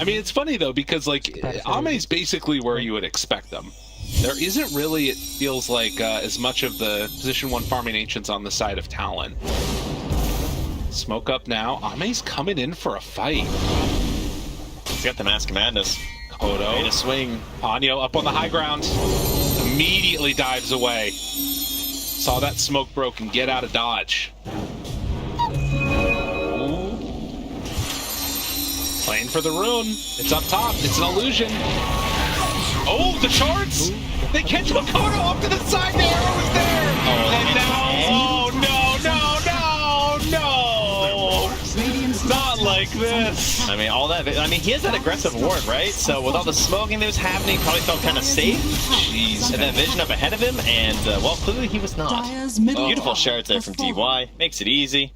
mean, it's funny, though, because, like, Ame's basically where you would expect them. There isn't really, it feels like, as much of the position 1 farming ancients on the side of Talon. Smoke up now. Ame's coming in for a fight. He's got the Mask of Madness. Kodo. Made a swing. Ponyo up on the high ground. Immediately dives away. Saw that smoke broken. Get out of dodge. Ooh. Playing for the rune. It's up top. It's an illusion. Oh, the shards! They catch Makoto off to the side. The arrow is there. And now, oh no, no, no, no! Not like this. I mean, all that. I mean, he has that aggressive ward, right? So with all the smoking that was happening, he probably felt kind of safe. Jeez. And that vision up ahead of him, and well, clearly he was not. Beautiful shards there from DY. Makes it easy.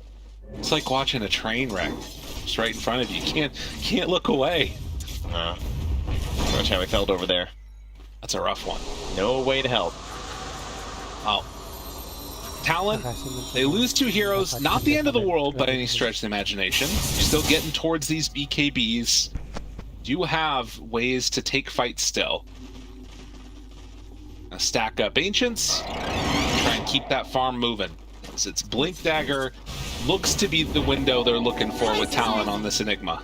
It's like watching a train wreck. Just right in front of you. Can't look away. Watch how he felt over there. That's a rough one. No way to help. Oh. Talon, they lose 2 heroes. Not the end of the world by any stretch of the imagination. You're still getting towards these BKBs. You have ways to take fights still. Now stack up Ancients. Try and keep that farm moving. It's Blink Dagger. Looks to be the window they're looking for with Talon on this Enigma.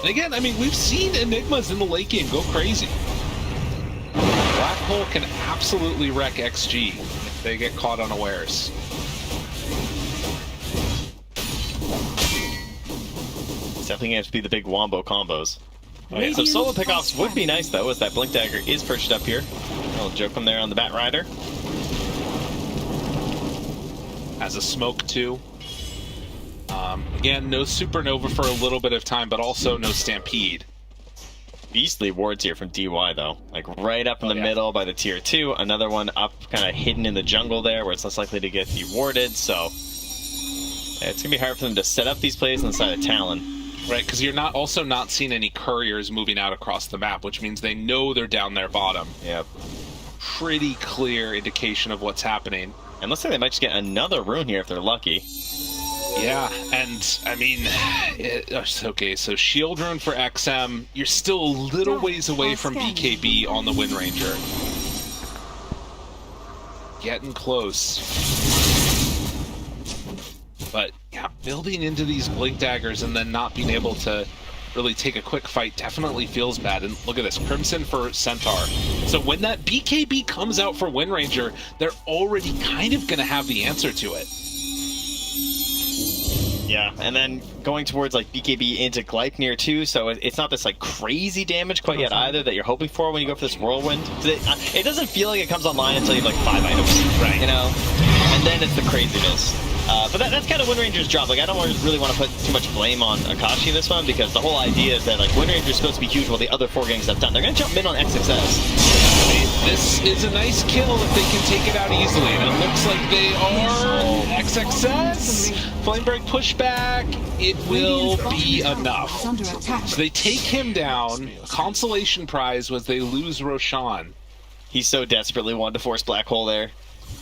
And again, I mean, we've seen Enigmas in the late game go crazy. Black Hole can absolutely wreck XG if they get caught unawares. It's definitely going to have to be the big wombo combos. Okay, so solo pickoffs would be nice, though, as that Blink Dagger is perched up here. A little joke from there on the Bat Rider. Has a smoke, too. Again, no Supernova for a little bit of time, but also no Stampede. beastly wards here from DY though. Like right up in the middle by the tier 2. Another one up kind of hidden in the jungle there where it's less likely to get dewarded. So yeah, it's gonna be hard for them to set up these plays on the side of Talon. Right, because you're not seeing any couriers moving out across the map, which means they know they're down there bottom. Yep. Pretty clear indication of what's happening. And looks like they might just get another rune here if they're lucky. Yeah, and I mean, okay, so shield rune for XM, you're still a little ways away from BKB on the Wind Ranger. Getting close. But yeah, building into these blink daggers and then not being able to really take a quick fight definitely feels bad. And look at this, Crimson for Centaur. So when that BKB comes out for Wind Ranger, they're already kind of going to have the answer to it. Yeah, and then going towards like BKB into Gleipnir too, so it's not this like crazy damage quite yet either that you're hoping for when you go for this Whirlwind. It doesn't feel like it comes online until you have like 5 items, right? You know, and then it's the craziness. But that's kind of Wind Ranger's job. Like I don't really want to put too much blame on Akashi in this one because the whole idea is that like Wind Ranger's supposed to be huge while the other 4 gangs have done. They're gonna jump mid on XXS. This is a nice kill if they can take it out easily, and it looks like they are. XXS, Flamebreak pushback, it will be enough. So they take him down. A consolation prize was they lose Roshan. He so desperately wanted to force Black Hole there.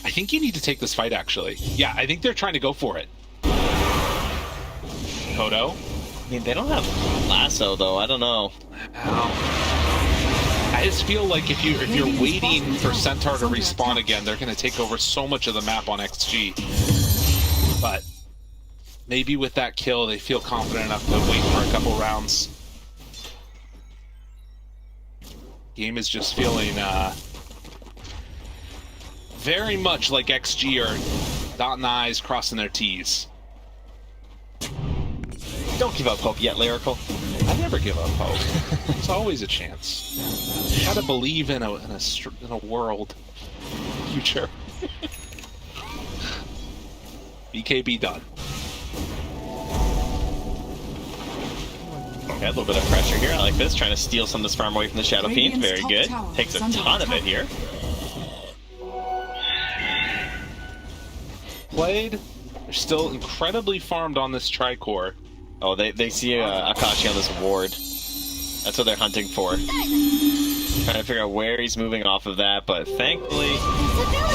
I think you need to take this fight, actually. Yeah, I think they're trying to go for it. Kodo? I mean, they don't have Lasso, though. I don't know. I just feel like if you're waiting for Centaur to respawn again, they're going to take over so much of the map on XG. But maybe with that kill, they feel confident enough to wait for a couple rounds. Game is just feeling very much like XG are dotting I's, crossing their T's. Don't give up hope yet, Lyrical. I never give up hope. There's always a chance. You gotta believe in a world future. BKB done. Okay, a little bit of pressure here. I like this. Trying to steal some of this farm away from the Shadow Fiend. Very good. Takes a ton of it here. Played. They're still incredibly farmed on this Tricore. Oh, they see Akashi on this ward. That's what they're hunting for. Trying to figure out where he's moving off of that, but thankfully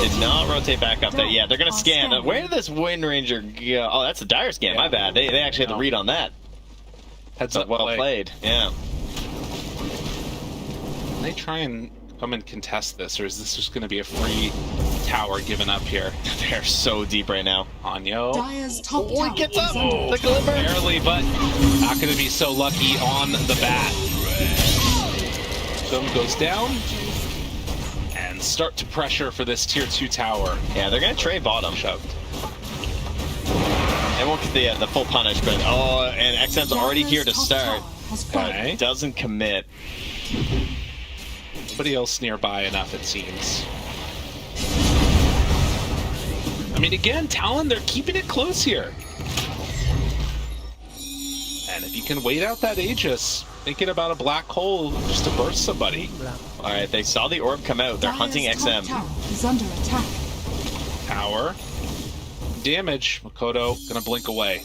did not rotate back up there. Yeah, they're gonna scan. Where did this Wind Ranger go? Oh, that's a dire scan. My bad. They actually had to read on that. Heads but up, well played. Yeah. Can they try and come and contest this, or is this just going to be a free tower given up here? They're so deep right now. Anyo. Oh, he gets up! The glimmer! Barely, but not going to be so lucky on the bat. Film goes down. And start to pressure for this tier 2 tower. Yeah, they're going to trade bottom. Shoved. They won't get the full punish, but oh, and XM's already here to start. Okay. Doesn't commit. Nobody else nearby enough, it seems. I mean, again, Talon, they're keeping it close here. And if you can wait out that Aegis, thinking about a black hole just to burst somebody. Alright, they saw the orb come out. They're hunting XM. Is under attack. Tower. Damage. Makoto gonna blink away.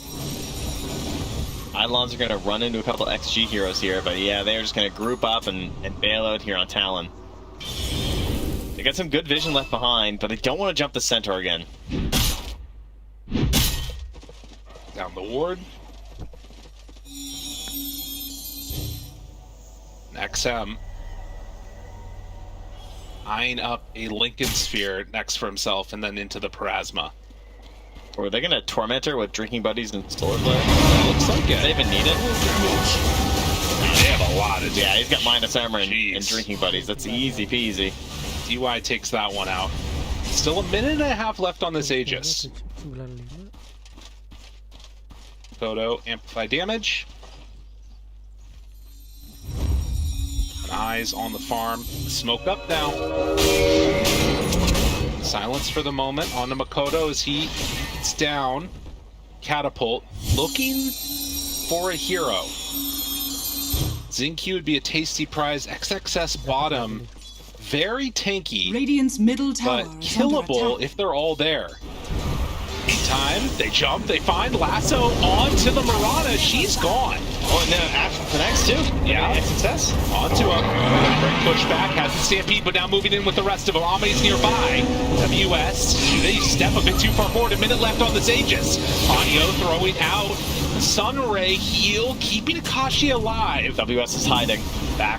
Eidolons are gonna run into a couple XG heroes here, but yeah, they're just gonna group up and bail out here on Talon. They got some good vision left behind, but they don't want to jump the Centaur again. Down the ward. XM eyeing up a Lincoln Sphere next for himself and then into the Parasma. Or are they gonna torment her with drinking buddies and solar flare? Looks like it. Do they even need it? They have a lot of damage. Yeah, he's got minus armor and drinking buddies. That's easy peasy. DY takes that one out. Still a minute and a half left on this Aegis. Photo, amplify damage. Eyes on the farm. Smoke up now. Silence for the moment on the Makoto as he gets down. Catapult. Looking for a hero. Xingqiu would be a tasty prize. XXS bottom, very tanky, Radiant's middle but tower is under killable attack. if they're all there. Meantime, they jump, they find Lasso onto the Mirana. She's gone. Oh, and then action for next too. Yeah. XXS. Onto him. Great pushback, has the Stampede, but now moving in with the rest of them. Ame's nearby. WS, they step a bit too far forward. A minute left on this Aegis. Ponyo throwing out Sunray heal, keeping Akashi alive. WS is hiding.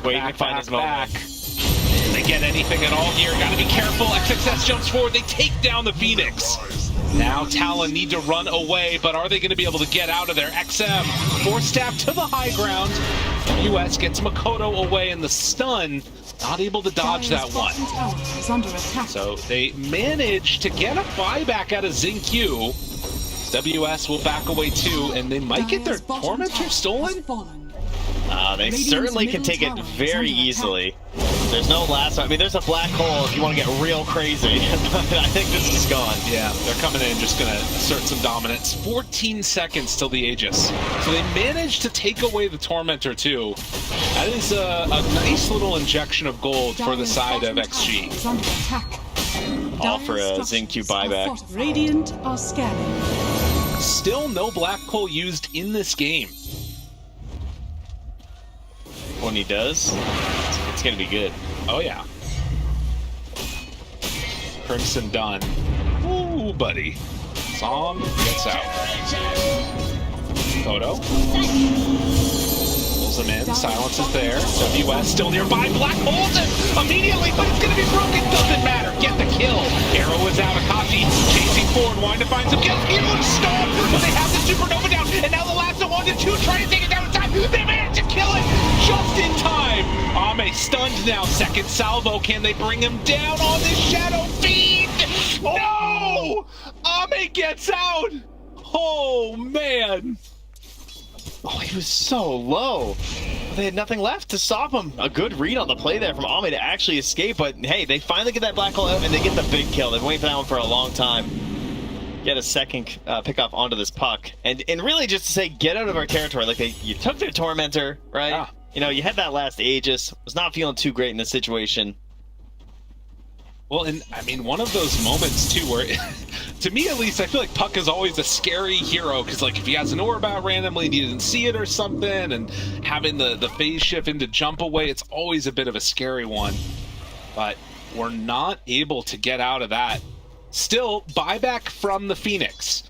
Waiting to find his moment. Can they get anything at all here? Gotta be careful. XXS jumps forward. They take down the Phoenix. Now Talon need to run away, but are they going to be able to get out of there? XM, force stab to the high ground. US gets Makoto away, and the stun, not able to dodge that one. Is under attack. So they manage to get a buyback out of Xingqiu. WS will back away too, and they might get their Tormentor stolen. They certainly can take it very easily. There's no last. I mean, there's a black hole if you want to get real crazy. I think this is gone. Yeah, they're coming in, just going to assert some dominance. 14 seconds till the Aegis. So they managed to take away the Tormentor too. That is a nice little injection of gold for the side of XG. Is under attack. All for a Xingqiu buyback. Radiant are scanning. Still no black hole used in this game. When he does, it's going to be good. Oh, yeah. Crimson done. Ooh, buddy. Song gets out. Photo. Pulls him in. Silence is there. WS still nearby. Black holds it immediately, but it's going to be broken. Doesn't matter. Get the kill. Arrow is out. Akashi chasing forward. Wanting to find some kills. Huge storm. But they have the supernova down. And now the last 1-2 trying to take it down in time. They managed to kill it just in time. Ame stunned now. Second salvo. Can they bring him down on this Shadow Fiend? No! Ame gets out. Oh, man. Oh, he was so low. They had nothing left to stop him. A good read on the play there from Ame to actually escape, but hey, they finally get that black hole out and they get the big kill. They've been waiting for that one for a long time. Get a second pickoff onto this puck. And really just to say, get out of our territory. Like, you took their Tormentor, right? Yeah. You know, you had that last Aegis. Was not feeling too great in this situation. Well, and I mean, one of those moments too where, to me at least, I feel like Puck is always a scary hero, because like if he has an orb out randomly and he didn't see it or something, and having the phase shift into jump away, it's always a bit of a scary one. But we're not able to get out of that. Still, buyback from the Phoenix.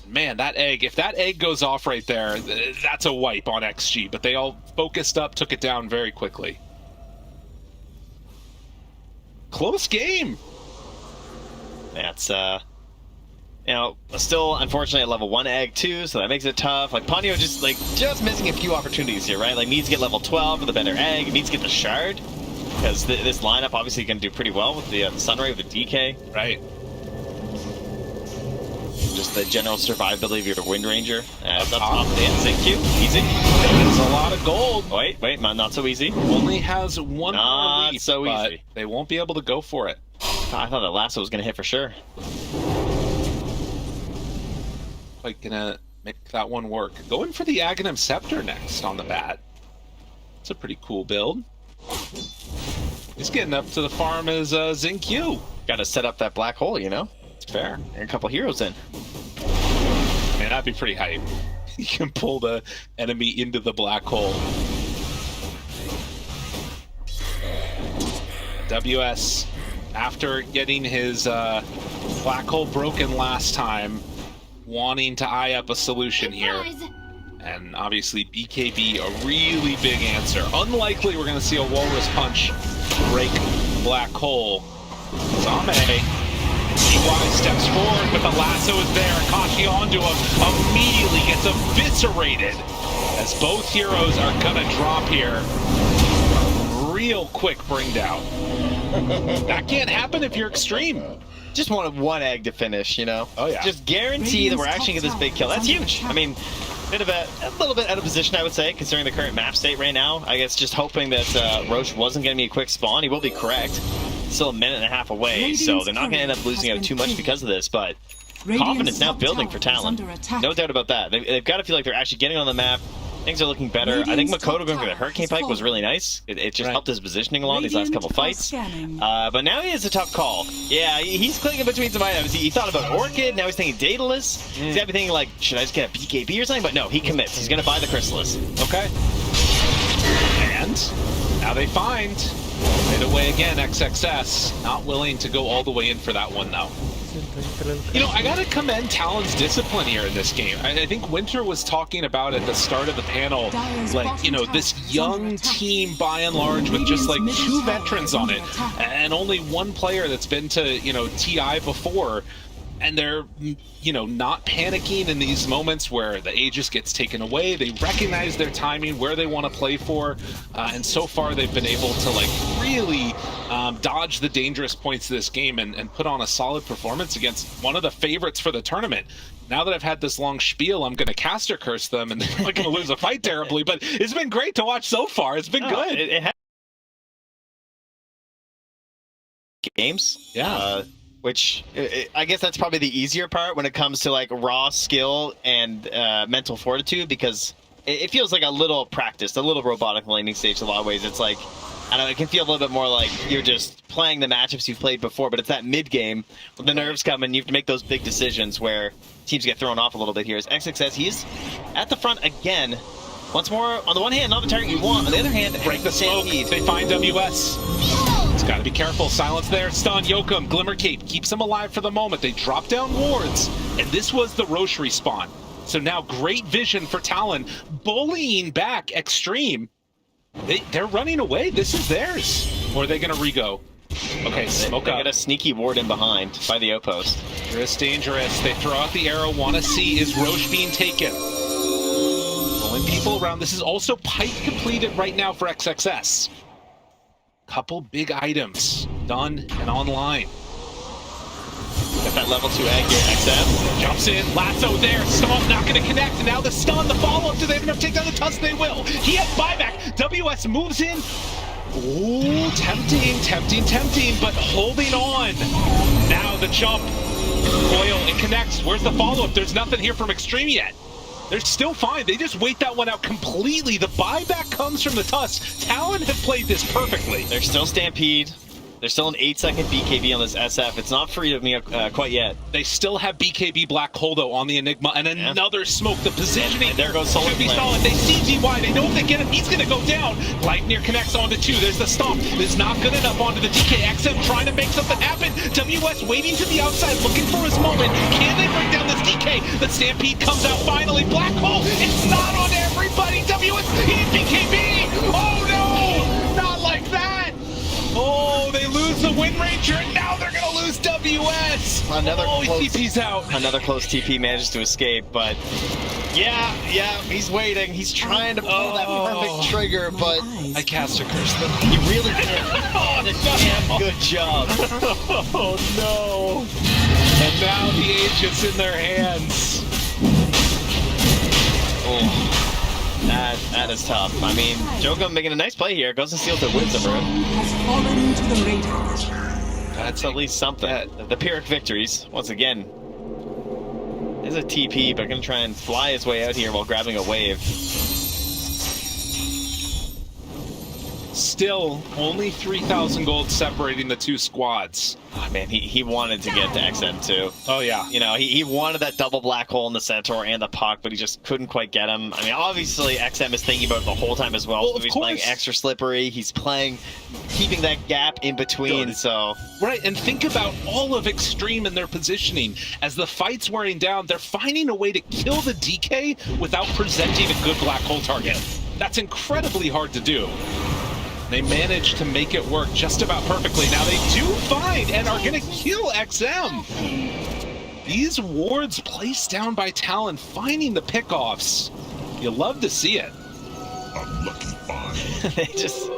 Man, that egg, if that egg goes off right there, that's a wipe on XG, but they all focused up, took it down very quickly. Close game. That's you know, still unfortunately at level 1 egg too, so that makes it tough. Like Ponyo just missing a few opportunities here, right? Like needs to get level 12 for the better egg, needs to get the shard, because this lineup obviously can do pretty well with the Sunray with the DK. Right. Just the general survivability of your Wind Ranger. Up top of the Xingqiu. Easy. There's a lot of gold. Wait, not so easy. Only has one not more leap, so but easy. They won't be able to go for it. I thought that lasso was going to hit for sure. Like, gonna make that one work. Going for the Aghanim Scepter next on the bat. It's a pretty cool build. He's getting up to the farm as Xingqiu. Got to set up that black hole, you know? It's fair. And a couple heroes in. Man, that'd be pretty hype. You can pull the enemy into the black hole. WS, after getting his black hole broken last time, wanting to eye up a solution here. And obviously BKB, a really big answer. Unlikely we're going to see a Walrus Punch break black hole. Zame, DY steps forward, but the lasso is there. Akashi onto him, immediately gets eviscerated as both heroes are going to drop here. Real quick bring down. That can't happen if you're Extreme. Just wanted one egg to finish, you know? Oh, yeah. Just guarantee that we're actually going to get this big kill. That's huge. I mean, a little bit out of position, I would say, considering the current map state right now. I guess just hoping that Roche wasn't going to be a quick spawn. He will be correct. Still a minute and a half away, so they're not going to end up losing out too much because of this, but confidence now building for Talon. No doubt about that. They've got to feel like they're actually getting on the map, Things are looking better. I think Makoto going for the Hurricane Pike was really nice. It just helped his positioning along these last couple fights. But now he has a tough call. Yeah, he's clicking between some items. He thought about Orchid, now he's thinking Daedalus. He's got to be thinking like, should I just get a BKB or something? But no, he commits. He's going to buy the Chrysalis. Okay. And now they find right away again XXS. Not willing to go all the way in for that one though. You know, I gotta commend Talon's discipline here in this game. I think Winter was talking about at the start of the panel, like, you know, this young team by and large with just like 2 veterans on it and only 1 player that's been to, you know, TI before. And they're, you know, not panicking in these moments where the Aegis gets taken away. They recognize their timing, where they want to play for, and so far they've been able to like really dodge the dangerous points of this game and put on a solid performance against one of the favorites for the tournament. Now that I've had this long spiel, I'm going to caster curse them and they're going to lose a fight terribly, but it's been great to watch so far. It's been good. It has games. Yeah. Which I guess that's probably the easier part when it comes to like raw skill and mental fortitude, because it feels like a little practiced, a little robotic laning stage in a lot of ways. It's like, I don't know, it can feel a little bit more like you're just playing the matchups you've played before, but it's that mid game when the nerves come and you have to make those big decisions where teams get thrown off a little bit here. As XXS, he's at the front again. Once more, on the one hand, not the target you want. On the other hand, break the smoke. They find WS. It's got to be careful. Silence there. Stun. Yokum. Glimmer Cape keeps him alive for the moment. They drop down wards, and this was the Roche respawn. So now great vision for Talon, bullying back XTREME. They're running away. This is theirs. Or are they going to re-go? Okay, smoke they up. They get a sneaky ward in behind by the outpost. Dangerous, dangerous. They throw out the arrow. Want to see is Roche being taken. Pulling people around. This is also pipe completed right now for XXS. Couple big items done and online. Got that level 2 egg here, XM. Jumps in, lasso there, Stomp not going to connect, and now the stun, the follow-up, do they have enough to take down the Tusk? They will. He has buyback, WS moves in. Ooh, tempting, tempting, tempting, but holding on. Now the jump, Coil, it connects. Where's the follow-up? There's nothing here from XTREME yet. They're still fine. They just wait that one out completely. The buyback comes from the Tusk. Talon have played this perfectly. They're still Stampede. There's still an 8-second BKB on this SF. It's not free to me quite yet. They still have BKB Black Hole though on the Enigma, and another smoke. The positioning and there goes Solar should be solid. They see GY. They know if they get him, he's gonna go down. Lightning connects onto 2. There's the stomp. It's not good enough onto the DK. XM trying to make something happen. WS waiting to the outside, looking for his moment. Can they bring down this DK? The Stampede comes out finally. Black Hole. It's not on everybody. WS he's BKB. Oh no! Not like that. Oh, they lose the Wind Ranger, and now they're gonna lose WS. Another close, TP's out. Another close TP manages to escape, but yeah, he's waiting. He's trying to pull that perfect trigger, but I caster cursed them. He really did. Oh, damn good job. Oh no! And now the Aegis in their hands. Oh. That is tough. I mean, Jokum making a nice play here. Goes and steals the Wisdom Rune. That's at least something. The Pyrrhic victories, once again. There's a TP, but gonna try and fly his way out here while grabbing a wave. Still, only 3,000 gold separating the 2 squads. Oh man, he wanted to get to XM too. Oh yeah. You know, he wanted that double black hole in the Centaur and the Puck, but he just couldn't quite get him. I mean, obviously XM is thinking about it the whole time as well. So he's playing extra slippery. He's playing, keeping that gap in between. So right, and think about all of XTREME and their positioning. As the fight's wearing down, they're finding a way to kill the DK without presenting a good black hole target. That's incredibly hard to do. They managed to make it work just about perfectly. Now they do find and are going to kill XM. These wards placed down by Talon, finding the pickoffs. You love to see it. They just,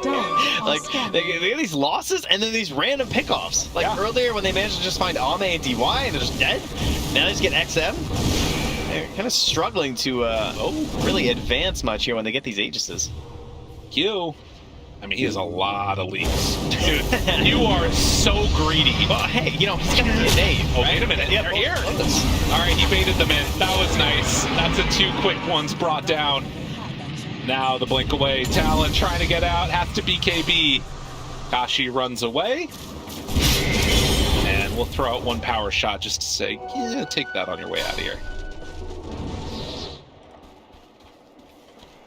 like, they get these losses and then these random pickoffs. Like earlier when they managed to just find Ame and DY and they're just dead. Now they just get XM. They're kind of struggling to really advance much here when they get these Aegises. Q. I mean, he has a lot of leads. Dude, you are so greedy. Well, hey, you know, he's got to be a nade. Oh, wait a minute. They're here. All right, he baited them in. That was nice. That's the 2 quick ones brought down. Now the blink away. Talon trying to get out. Has to BKB. Kashi runs away. And we'll throw out one power shot just to say, yeah, take that on your way out of here.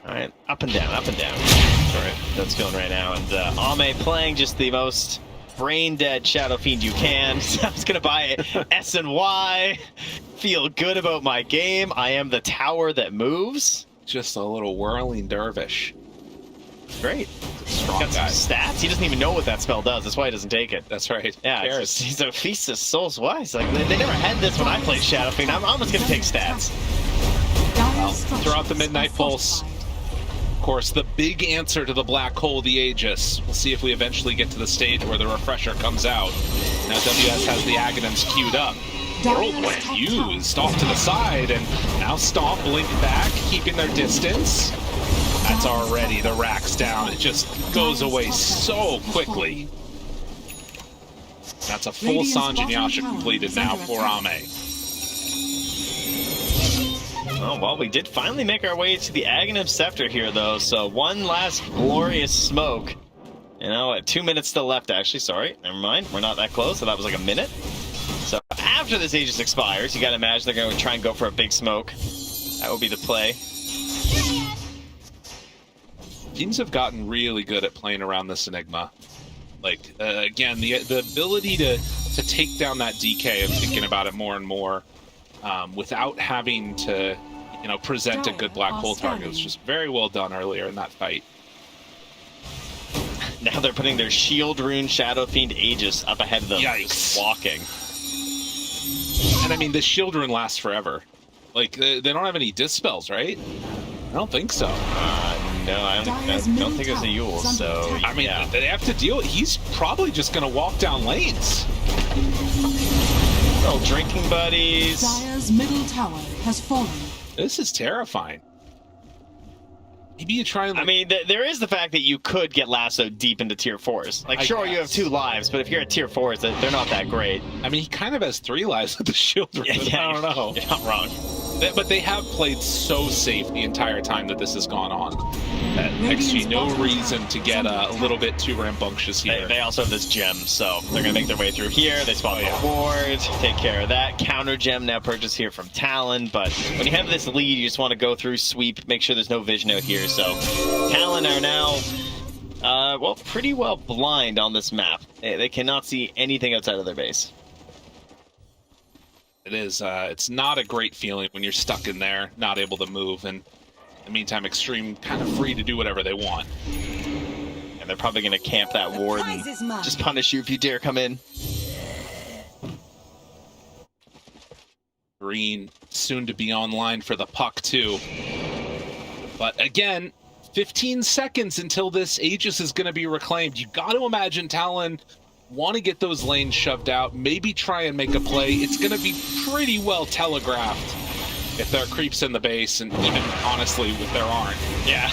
Alright, up and down, up and down. Alright, that's going right now. And Ame playing just the most brain-dead Shadow Fiend you can. So I was going to buy S and Y. Feel good about my game. I am the tower that moves. Just a little whirling dervish. Great. Strong Got some guy. stats. He doesn't even know what that spell does. That's why he doesn't take it. That's right. Yeah, it's just, he's a feast of souls. Why? It's like, they never had this when I played Shadow Fiend. I'm almost going to take stats. Well, throw out the Midnight Pulse. Of course, the big answer to the black hole, the Aegis. We'll see if we eventually get to the stage where the refresher comes out. Now WS has the Aghanims queued up. Whirlwind used off to the side, and now Stomp blink back, keeping their distance. That's already the racks down. It just goes away so quickly. That's a full Sanjin Yasha completed now for Ame. Oh, well, we did finally make our way to the Aghanim Scepter here, though, so one last glorious smoke. You know, 2 minutes still left, actually. Sorry, never mind. We're not that close, so that was like a minute. So after this Aegis expires, you gotta imagine they're gonna try and go for a big smoke. That would be the play. Teams have gotten really good at playing around this Enigma. Like, again, the ability to take down that DK, I'm thinking about it more and more, without having to, you know, present a good black hole target. It was just very well done earlier in that fight. Now they're putting their Shield Rune Shadow Fiend Aegis up ahead of them. Yikes. Just walking. And I mean, the Shield Rune lasts forever. Like, they don't have any dispels, right? I don't think so. No, I don't think it was a Yule, so... I mean, yeah. they have to deal... He's probably just going to walk down lanes. Oh, drinking buddies. Dire's middle tower has fallen. This is terrifying. Maybe you try and... I mean, there is the fact that you could get lassoed deep into tier 4s. Like, sure, you have 2 lives, but if you're at tier 4s, they're not that great. I mean, he kind of has 3 lives with the Shield Rune. Yeah, I don't know. You're not wrong. But they have played so safe the entire time that this has gone on. That XG, no reason to get a little bit too rambunctious here. They also have this gem, so they're going to make their way through here. They spawn the ward, take care of that. Counter gem now purchased here from Talon, but when you have this lead, you just want to go through, sweep, make sure there's no vision out here. So Talon are now, well, pretty well blind on this map. They cannot see anything outside of their base. It is, it's not a great feeling when you're stuck in there, not able to move, and in the meantime, Extreme kind of free to do whatever they want. And they're probably going to camp that ward and just punish you if you dare come in. Green soon to be online for the puck, too. But again, 15 seconds until this Aegis is going to be reclaimed. You got to imagine Talon want to get those lanes shoved out, maybe try and make a play. It's going to be pretty well telegraphed if there are creeps in the base, and even, honestly, if there aren't. Yeah,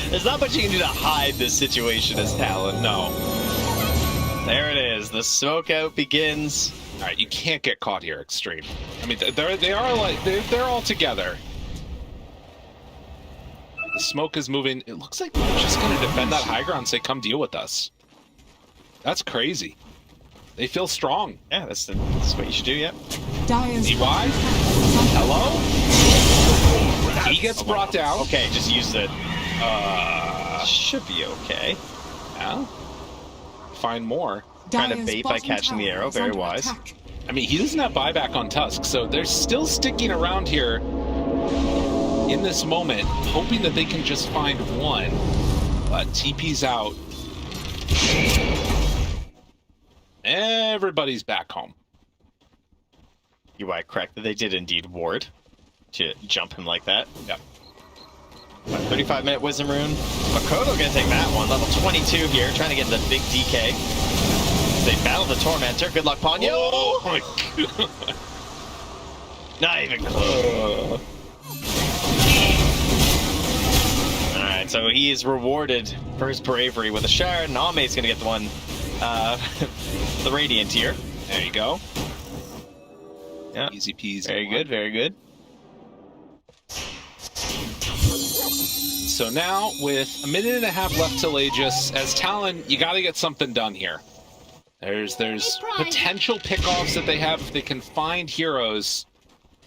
there's not much you can do to hide this situation as Talon, no. There it is, the smoke out begins. All right, you can't get caught here, Extreme. I mean, they're all together. The smoke is moving. It looks like they're just going to defend that high ground and say, come deal with us. That's crazy. They feel strong. Yeah, that's what you should do, yeah. See why? Hello? He gets brought down. Okay, just use it. Should be okay. Yeah. Find more. Trying to bait by catching the arrow, very wise. I mean, he doesn't have buyback on Tusk, so they're still sticking around here in this moment, hoping that they can just find one. But TP's out. Everybody's back home. UI correct that they did indeed ward to jump him like that. Yep. 35-minute Wisdom Rune. Makoto gonna take that one. Level 22 here, trying to get the big DK. They battle the Tormentor. Good luck, Ponyo. Oh my god. Not even close. Alright, so he is rewarded for his bravery with a shard, and Ame's gonna get the one, the Radiant here. There you go. Yeah. Easy peasy. Very good, very good. So now, with a minute and a half left till Aegis, as Talon, you got to get something done here. There's potential pickoffs that they have if they can find heroes,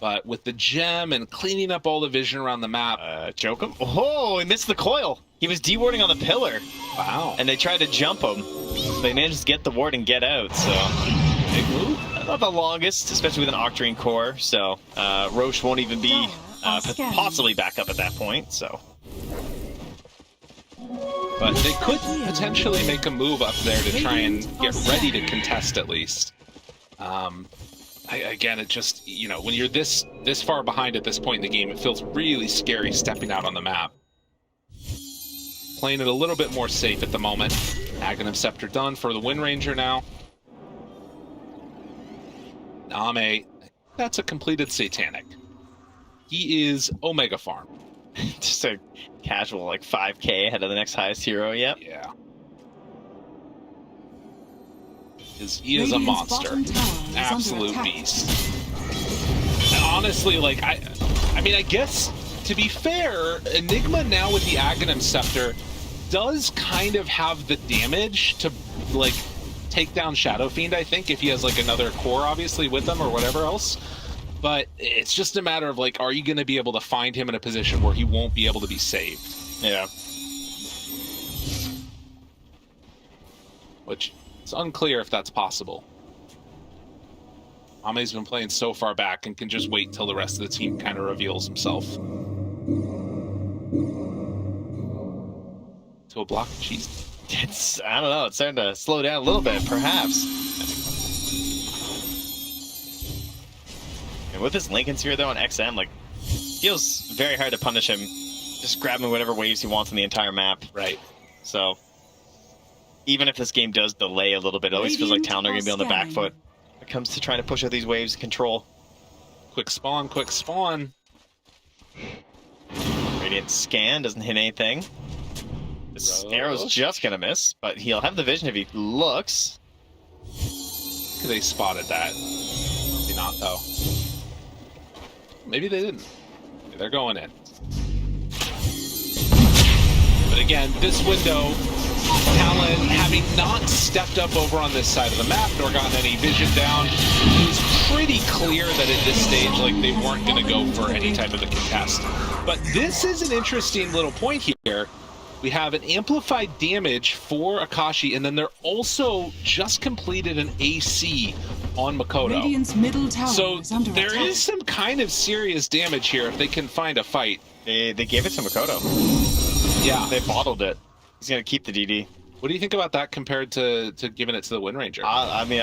but with the gem and cleaning up all the vision around the map. Choke him? Oh, he missed the coil. He was dewarding on the pillar. Wow. And they tried to jump him. They managed to get the ward and get out, so big move. Not the longest, especially with an Octarine core, so Roche won't even be possibly back up at that point, so. But they could potentially make a move up there to try and get ready to contest at least. Again, it just, you know, when you're this far behind at this point in the game, it feels really scary stepping out on the map. Playing it a little bit more safe at the moment. Aghanim Scepter done for the Wind Ranger now. Name, that's a completed Satanic. He is Omega Farm. Just a casual, like, 5k ahead of the next highest hero, yep. Yeah. He is a monster. Absolute beast. And honestly, like, I mean, I guess, to be fair, Enigma now with the Aghanim Scepter does kind of have the damage to, like, take down Shadow Fiend, I think, if he has, like, another core, obviously, with him or whatever else. But it's just a matter of, like, are you going to be able to find him in a position where he won't be able to be saved? Yeah. Which, it's unclear if that's possible. Ame's been playing so far back and can just wait till the rest of the team kind of reveals himself. To a block of cheese. It's, I don't know, it's starting to slow down a little bit, perhaps. And with his Lincolns here, though, on XM, like, feels very hard to punish him. Just grabbing whatever waves he wants on the entire map. Right. So, even if this game does delay a little bit, it always feels like Talon are going to be on the back foot when it comes to trying to push out these waves, control. Quick spawn, quick spawn. Radiant scan, doesn't hit anything. This arrow's just going to miss, but he'll have the vision if he looks. They spotted that. Maybe not, though. Maybe they didn't. They're going in. But again, this window, Talon, having not stepped up over on this side of the map, nor gotten any vision down, it was pretty clear that at this stage, like, they weren't going to go for any type of a contest. But this is an interesting little point here. We have an amplified damage for Akashi, and then they're also just completed an AC on Makoto. Radiant's middle tower So is under there attack. is some kind of serious damage here if they can find a fight. They gave it to Makoto. Yeah. They bottled it. He's going to keep the DD. What do you think about that compared to giving it to the Wind Ranger? I mean,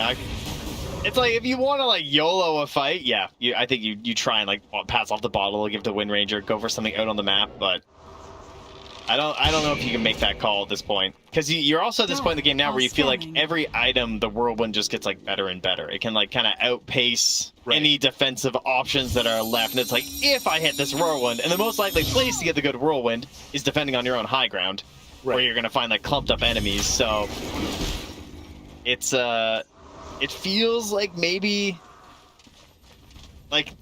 it's like, if you want to, like, YOLO a fight, yeah, I think you try and, like, pass off the bottle, give it to Wind Ranger, go for something out on the map, but I don't know if you can make that call at this point, because you're also at this point in the game now where you feel like every item, the whirlwind just gets, like, better and better. It can, like, kind of outpace any defensive options that are left, and it's like, if I hit this whirlwind, and the most likely place to get the good whirlwind is defending on your own high ground, where you're gonna find, like, clumped up enemies. So it's it feels like maybe, like,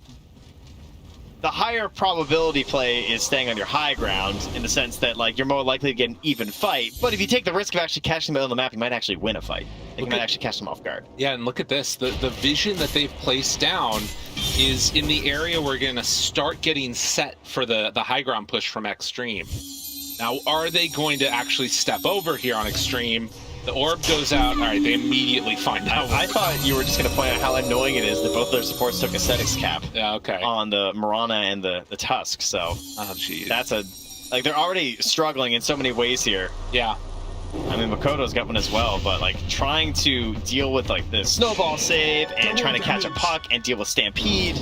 the higher probability play is staying on your high ground, in the sense that, like, you're more likely to get an even fight. But if you take the risk of actually catching them on the map, you might actually win a fight. You might actually catch them off guard. Yeah, and look at this. The vision that they've placed down is in the area we're going to start getting set for the high ground push from Xtreme. Now, are they going to actually step over here on Xtreme? The orb goes out. All right, they immediately find out. I thought you were just going to point out how annoying it is that both their supports took Ascetics cap. Yeah, okay. On the Mirana and the Tusk, so. Oh, jeez. That's like, they're already struggling in so many ways here. Yeah. I mean, Makoto's got one as well, but, like, trying to deal with, like, the snowball save and trying to catch a puck and deal with Stampede,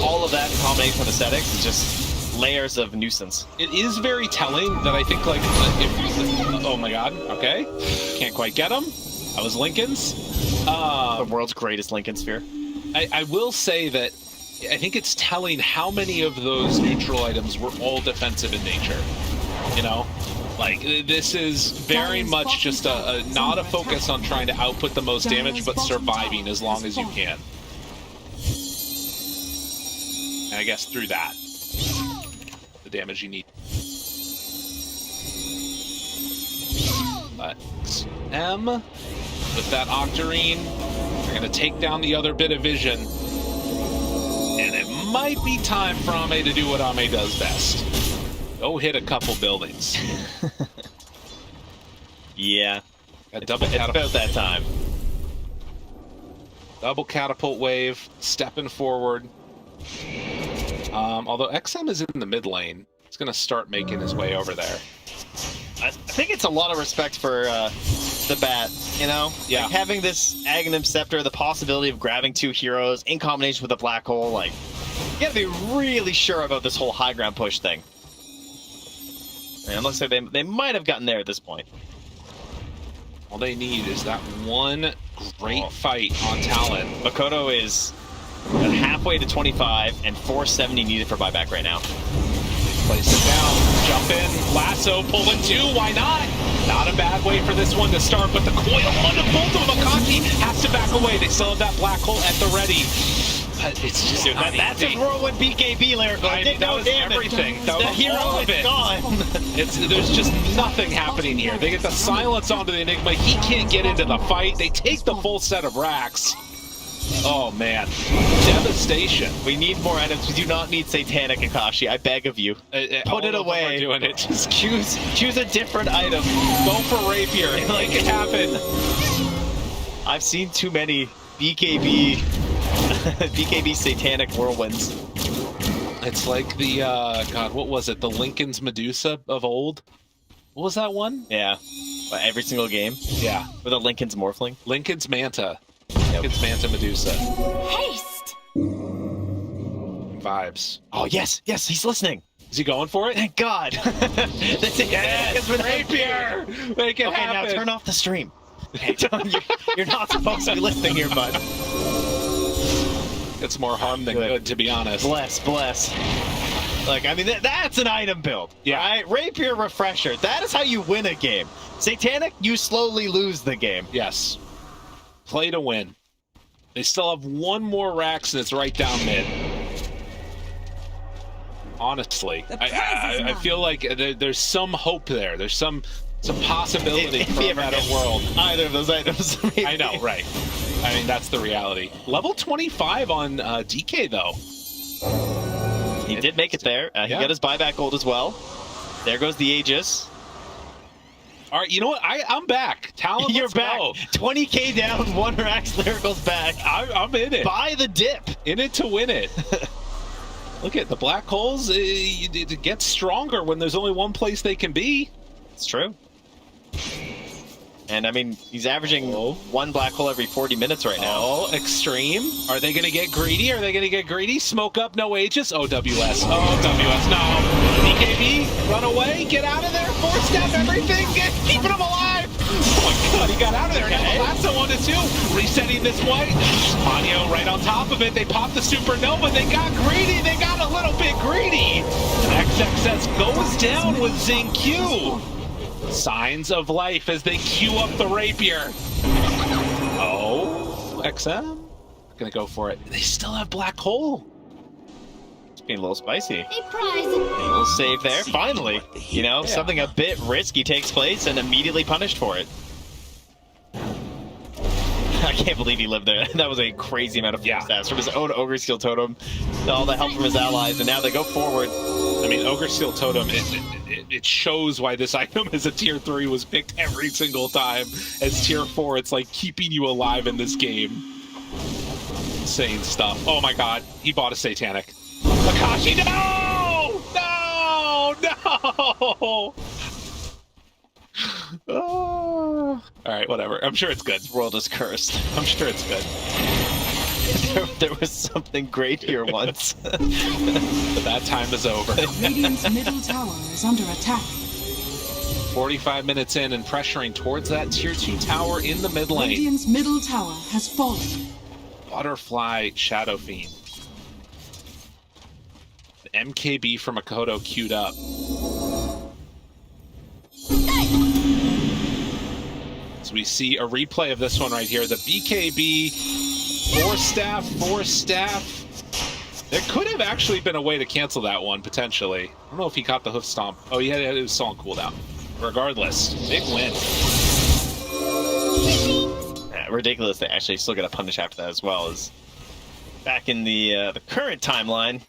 all of that in combination with Ascetics is just layers of nuisance. It is very telling that I think, like, if, oh my god, okay. Can't quite get him. That was Lincoln's. The world's greatest Lincoln Sphere. I will say that I think it's telling how many of those neutral items were all defensive in nature. You know? Like, this is very much just not a focus on trying to output the most damage, but surviving as long as you can. And I guess through that, the damage you need. M with that Octarine. They're going to take down the other bit of vision. And it might be time for Ame to do what Ame does best. Go hit a couple buildings. Yeah. A double It's about that time. Double catapult wave, stepping forward. Although XM is in the mid lane, he's going to start making his way over there. I think it's a lot of respect for the bat, you know? Yeah. Like, having this Aghanim Scepter, the possibility of grabbing 2 heroes in combination with a black hole, like, you gotta be really sure about this whole high ground push thing. And it looks like they might have gotten there at this point. All they need is that one great fight on Talon. Makoto is halfway to 25 and 470 needed for buyback right now. Place it down, jump in, lasso, pulling 2, why not? Not a bad way for this one to start, but the coil on the bolt of Akashi has to back away. They still have that black hole at the ready. But it's just not that's easy. a whirlwind BKB lyrical. I mean, that was everything. That The was hero all of is it. gone. There's just nothing happening here. They get the silence onto the Enigma. He can't get into the fight. They take the full set of racks. Oh man, devastation. We need more items. We do not need Satanic Akashi. I beg of you. Put it away. Doing it. Just choose a different item. Go for Rapier. Make it happen. I've seen too many BKB BKB Satanic whirlwinds. It's like the God, what was it? The Lincoln's Medusa of old. What was that one? Yeah, every single game. Yeah, with a Lincoln's Morphling. Lincoln's Manta. Lincoln's Manta Medusa. Haste! Vibes. Oh yes, he's listening. Is he going for it? Thank God. Yes, Rapier! Make it happen. Now turn off the stream. You're not supposed to be listening here, bud. It's more harm than good, to be honest. Bless. Like, I mean, that's an item build. Yeah. Right? Rapier Refresher. That is how you win a game. Satanic, you slowly lose the game. Yes. Play to win. They still have one more Rax, and it's right down mid. Honestly, I feel like there's some hope there. There's some possibility for a better world. Either of those items. Maybe. I know, right? I mean, that's the reality. Level 25 on DK though. He did make it there. He got his buyback gold as well. There goes the Aegis. All right, you know what? I'm back. Talon, You're let's back. go. 20k down, 1 Rax Lyrical's back. I'm in it. Buy the dip. In it to win it. Look at the black holes. It gets stronger when there's only one place they can be. It's true. And I mean, he's averaging 1 black hole every 40 minutes right now. Oh, extreme. Are they going to get greedy? Are they going to get greedy? Smoke up, no Aegis. OWS. OWS, no. BKB, run away. Get out of there. 4-step everything. Keeping him alive. Oh my god, he got out of there. Now the lasso 1-2. Resetting this white. Manio right on top of it. They popped the supernova. They got greedy. They got a little bit greedy. And XXS goes down with Zing Q. Signs of life as they queue up the Rapier. Oh, XM? Gonna go for it. They still have black hole. It's being a little spicy. A prize. A little save there. Finally, you know, something a bit risky takes place and immediately punished for it. I can't believe he lived there. That was a crazy amount of stats from his own Ogre Skill Totem, all the help from his allies, and now they go forward. I mean, Ogre Steel Totem, it shows why this item as a tier 3 was picked every single time. As tier 4, it's like keeping you alive in this game. Insane stuff. Oh my god, he bought a Satanic. Akashi, no! No! No! Oh. Alright, whatever. I'm sure it's good. This world is cursed. I'm sure it's good. There was something great here once. That time is over. Radiant's middle tower is under attack. 45 minutes in and pressuring towards that tier 2 tower in the mid lane. Radiant's middle tower has fallen. Butterfly Shadow Fiend. The MKB from Makoto queued up. So we see a replay of this one right here. The BKB, 4 staff. There could have actually been a way to cancel that one, potentially. I don't know if he caught the hoof stomp. Oh, yeah, it was still on cooldown. Regardless, big win. ridiculous they actually still get a punish after that as well. As back in the current timeline,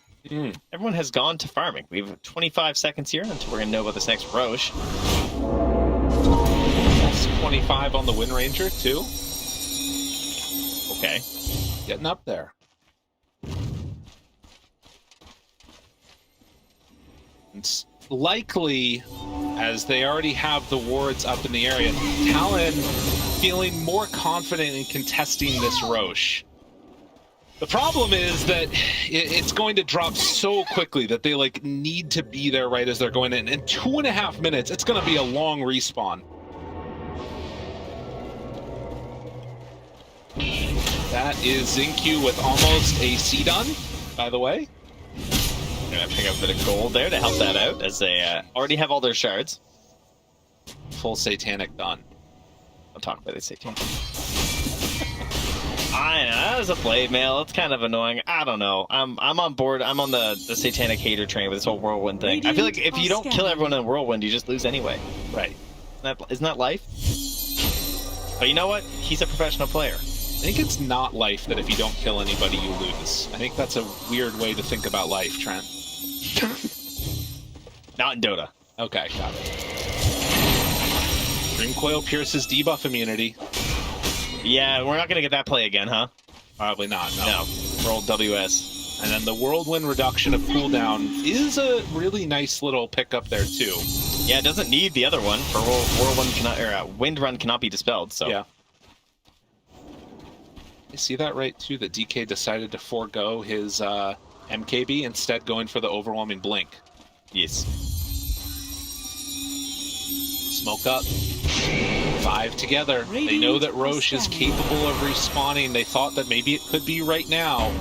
everyone has gone to farming. We have 25 seconds here until we're going to know about this next Roche. That's 25 on the Wind Ranger, too. Okay. Getting up there. It's likely, as they already have the wards up in the area, Talon feeling more confident in contesting this Roche. The problem is that it's going to drop so quickly that they like need to be there right as they're going in. In 2.5 minutes, it's going to be a long respawn. That is Xingqiu with almost a C done, by the way. Gonna pick up a bit of gold there to help that out, as they already have all their shards. Full Satanic done. I'll talk about the Satanic. I know, that was a blade mail. It's kind of annoying. I don't know. I'm on board. I'm on the Satanic hater train with this whole Whirlwind thing. I feel like if you don't kill everyone in Whirlwind, you just lose anyway. Right. Isn't that life? But you know what? He's a professional player. I think it's not life that if you don't kill anybody, you lose. I think that's a weird way to think about life, Trent. Not in Dota. Okay, got it. Dream Coil pierces debuff immunity. Yeah, we're not going to get that play again, huh? Probably not, no. No. Roll WS. And then the Whirlwind reduction of cooldown is a really nice little pickup there, too. Yeah, it doesn't need the other one, for Whirlwind cannot, or Wind Run cannot be dispelled, so... Yeah. You see that right, too? That DK decided to forego his MKB, instead going for the overwhelming blink. Yes. Smoke up. 5 together. They know that Roche is capable of respawning. They thought that maybe it could be right now.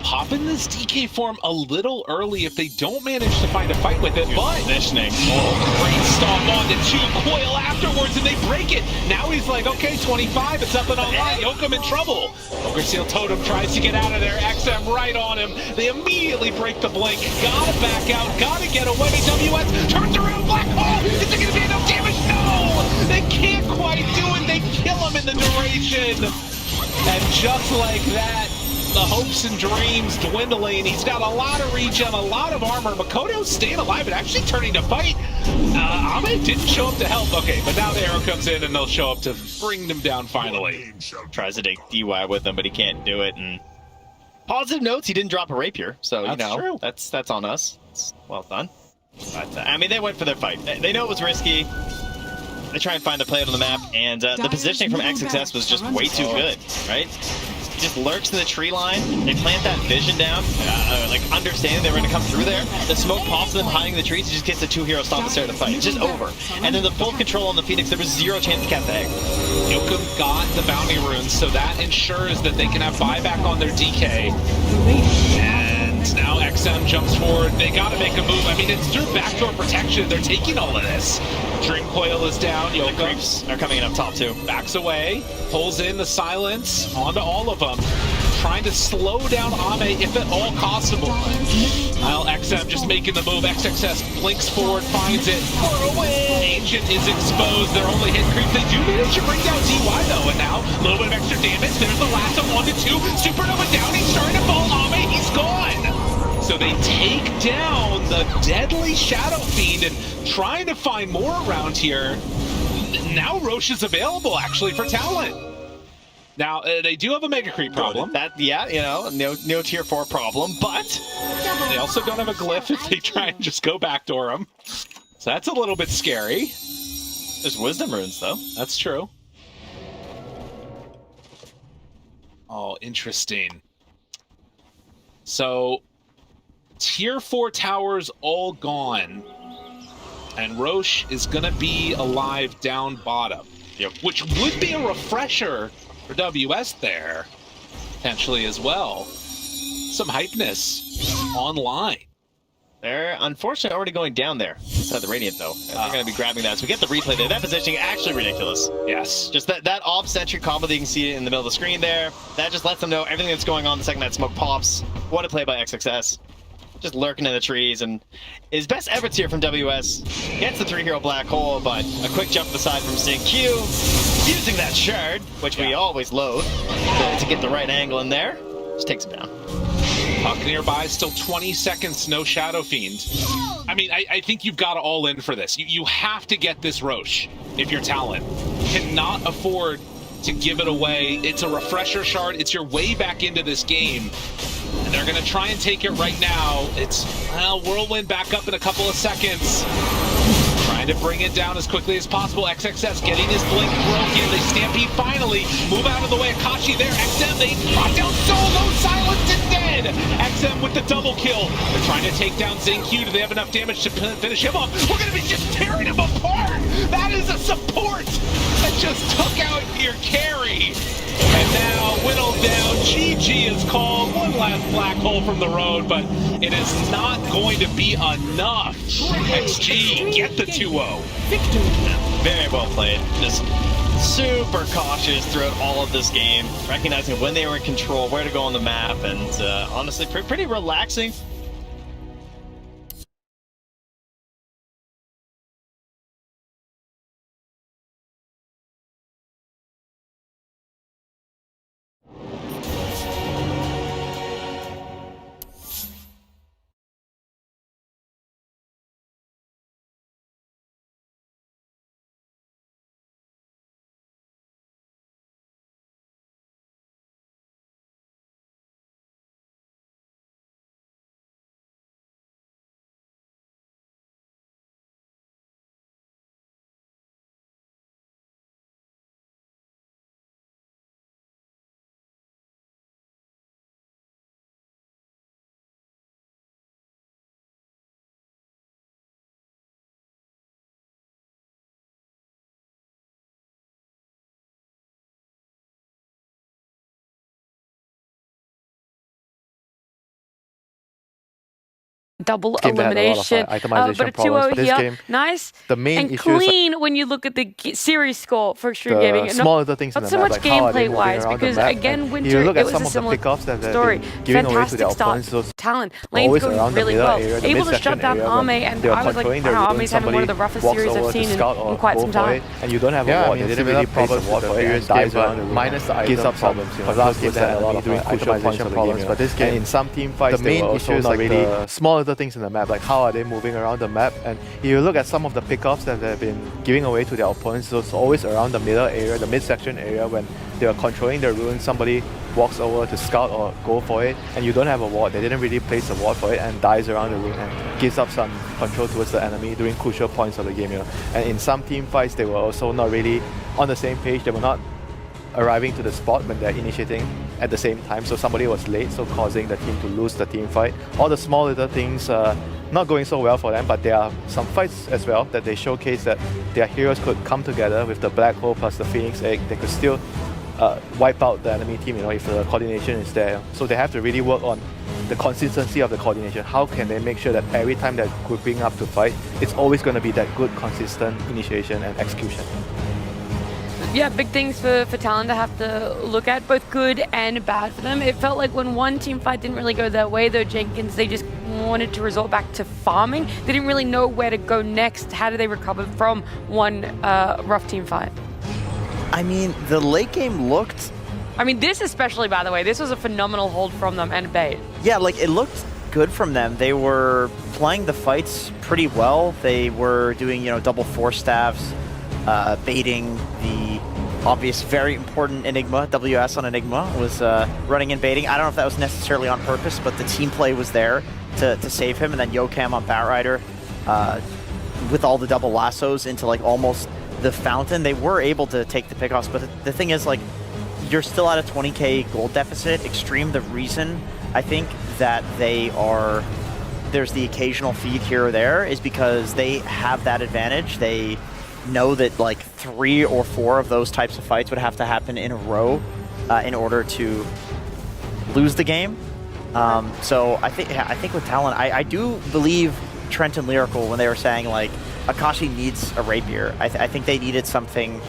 Pop in this DK form a little early if they don't manage to find a fight with it, but... Positioning. Oh, great stomp on the 2 coil afterwards, and they break it. Now he's like, okay, 25, it's up and online. Yokum in trouble. Ogre Seal Totem tries to get out of there. XM right on him. They immediately break the blink. Gotta back out. Gotta get away. WS turns around. Black hole. Is it going to be enough damage? No! They can't quite do it. They kill him in the duration. And just like that, the hopes and dreams dwindling. He's got a lot of regen, a lot of armor. Makoto's staying alive and actually turning to fight. Ame didn't show up to help. Okay, but now the arrow comes in and they'll show up to bring them down finally. Tries to take DY with him, but he can't do it. And positive notes, he didn't drop a rapier. So, you know, true. That's on us. It's well done. But, I mean, they went for their fight. They know it was risky. They try and find the play out on the map. And the positioning from XXS was just way too good, right? He just lurks in the tree line. They plant that vision down, like understanding they were going to come through there. The smoke pops them hiding in the trees. He just gets the 2 heroes stomp to start the fight. It's just over. And then the full control on the Phoenix, there was 0 chance to catch the egg. Yokum got the bounty runes, so that ensures that they can have buyback on their DK. And now XM jumps forward. They got to make a move. I mean, it's through backdoor protection. They're taking all of this. Dream Coil is down. Yokum. The creeps are coming in up top, too. Backs away, pulls in the silence onto all of them, trying to slow down Ame if at all possible. Well, XM just making the move. XXS blinks forward, finds it. Ancient is exposed. They're only hit creep. They do manage to bring down DY though, and now a little bit of extra damage. There's the last of 1 to 2. Supernova down. He's starting to fall. Ame, he's gone. So they take down the deadly Shadow Fiend and trying to find more around here. Now Roche is available actually for Talon. Now, they do have a Mega Creep problem. That, yeah, you know, no tier 4 problem, but... They also don't have a glyph if they try and just go backdoor them. So that's a little bit scary. There's Wisdom Runes, though. That's true. Oh, interesting. So, tier 4 towers all gone. And Roche is going to be alive down bottom. Yep. Which would be a refresher for WS there, potentially as well. Some hypeness online. They're unfortunately already going down there inside the Radiant, though. They're going to be grabbing that. So we get the replay there. That positioning actually ridiculous. Yes. Just that off-centric combo that you can see in the middle of the screen there. That just lets them know everything that's going on the second that smoke pops. What a play by XXS. Just lurking in the trees, and his best efforts here from WS. Gets the 3-hero black hole, but a quick jump to the side from Xingqiu. Using that shard, which we always load to get the right angle in there, just takes him down. Puck nearby, still 20 seconds, no Shadow Fiend. I mean, I think you've got to all in for this. You have to get this Roche if you're Talon. Cannot afford to give it away. It's a refresher shard. It's your way back into this game. And they're going to try and take it right now. It's, well, Whirlwind back up in a couple of seconds. Trying to bring it down as quickly as possible. XXS getting his blink broken. They stampede finally. Move out of the way. Akashi there. XM, they brought down Solo. Silenced and dead. XM with the double kill. They're trying to take down Zenq. Do they have enough damage to finish him off? We're going to be just tearing him apart. That is a support that just took out your carry. And now whittled down. GG is called. One last black hole from the road, but it is not going to be enough. XG get the 2-0. Very well played. Just super cautious throughout all of this game, recognizing when they were in control, where to go on the map, and honestly, pretty relaxing. Double Game that had a lot of, elimination, itemization but a 2-0 problems, but this here. game, Nice the main and issue is, like, clean when you look at the series score for Extreme the Gaming. small little things in Not the so map, much like how are they moving gameplay-wise, around the because map, again, and Winter, you look it at was some a of the similar pickoffs that they've story. been giving away to their Fantastic start. opponents. Those Talon, lane's always going around the really middle well. area, the Able to midsection shut down area, Arme, when and they are I was like, controlling their wow, ruin, Arme's having one of the somebody roughest walks series over I've to seen scout in or quite go some for time. it, and you don't have a ward. They didn't really place a ward for it, and dies around the ruin. Minus the gives up problems. Last game they had a lot of itemization problems, but this game, in some team fights, the main issue is like the small little things in the map, like how are they moving around the map. And if you look at some of the pickoffs that they've been giving away to their opponents, those always around the middle area, the midsection area, when they are controlling the ruin, somebody walks over to scout or go for it, and you don't have a ward. They didn't really place a ward for it and dies around the ruin and gives up some control towards the enemy during crucial points of the game. And in some team fights, they were also not really on the same page. They were not arriving to the spot when they're initiating at the same time, so somebody was late, so causing the team to lose the team fight. All the small little things not going so well for them, but there are some fights as well that they showcase that their heroes could come together with the Black Hole plus the Phoenix Egg. They could still wipe out the enemy team, if the coordination is there. So they have to really work on the consistency of the coordination. How can they make sure that every time they're grouping up to fight, it's always going to be that good, consistent initiation and execution. Yeah, big things for Talon to have to look at, both good and bad for them. It felt like when one team fight didn't really go their way, though, Jenkins, they just wanted to resort back to farming. They didn't really know where to go next. How do they recover from one rough team fight? I mean, the late game looked... I mean, this especially, by the way, this was a phenomenal hold from them and bait. Yeah, like, it looked good from them. They were playing the fights pretty well. They were doing, double force staffs, baiting the obvious, very important Enigma. WS on Enigma was running and baiting. I don't know if that was necessarily on purpose, but the team play was there to save him. And then Yokam on Batrider with all the double lassos into like almost the fountain. They were able to take the pickoffs, but the thing is, like, you're still at a 20k gold deficit. Extreme, the reason I think that there's the occasional feed here or there is because they have that advantage. They know that like 3 or 4 of those types of fights would have to happen in a row in order to lose the game. So I think with Talon, I do believe Trent and Lyrical when they were saying like Akashi needs a rapier. I think they needed something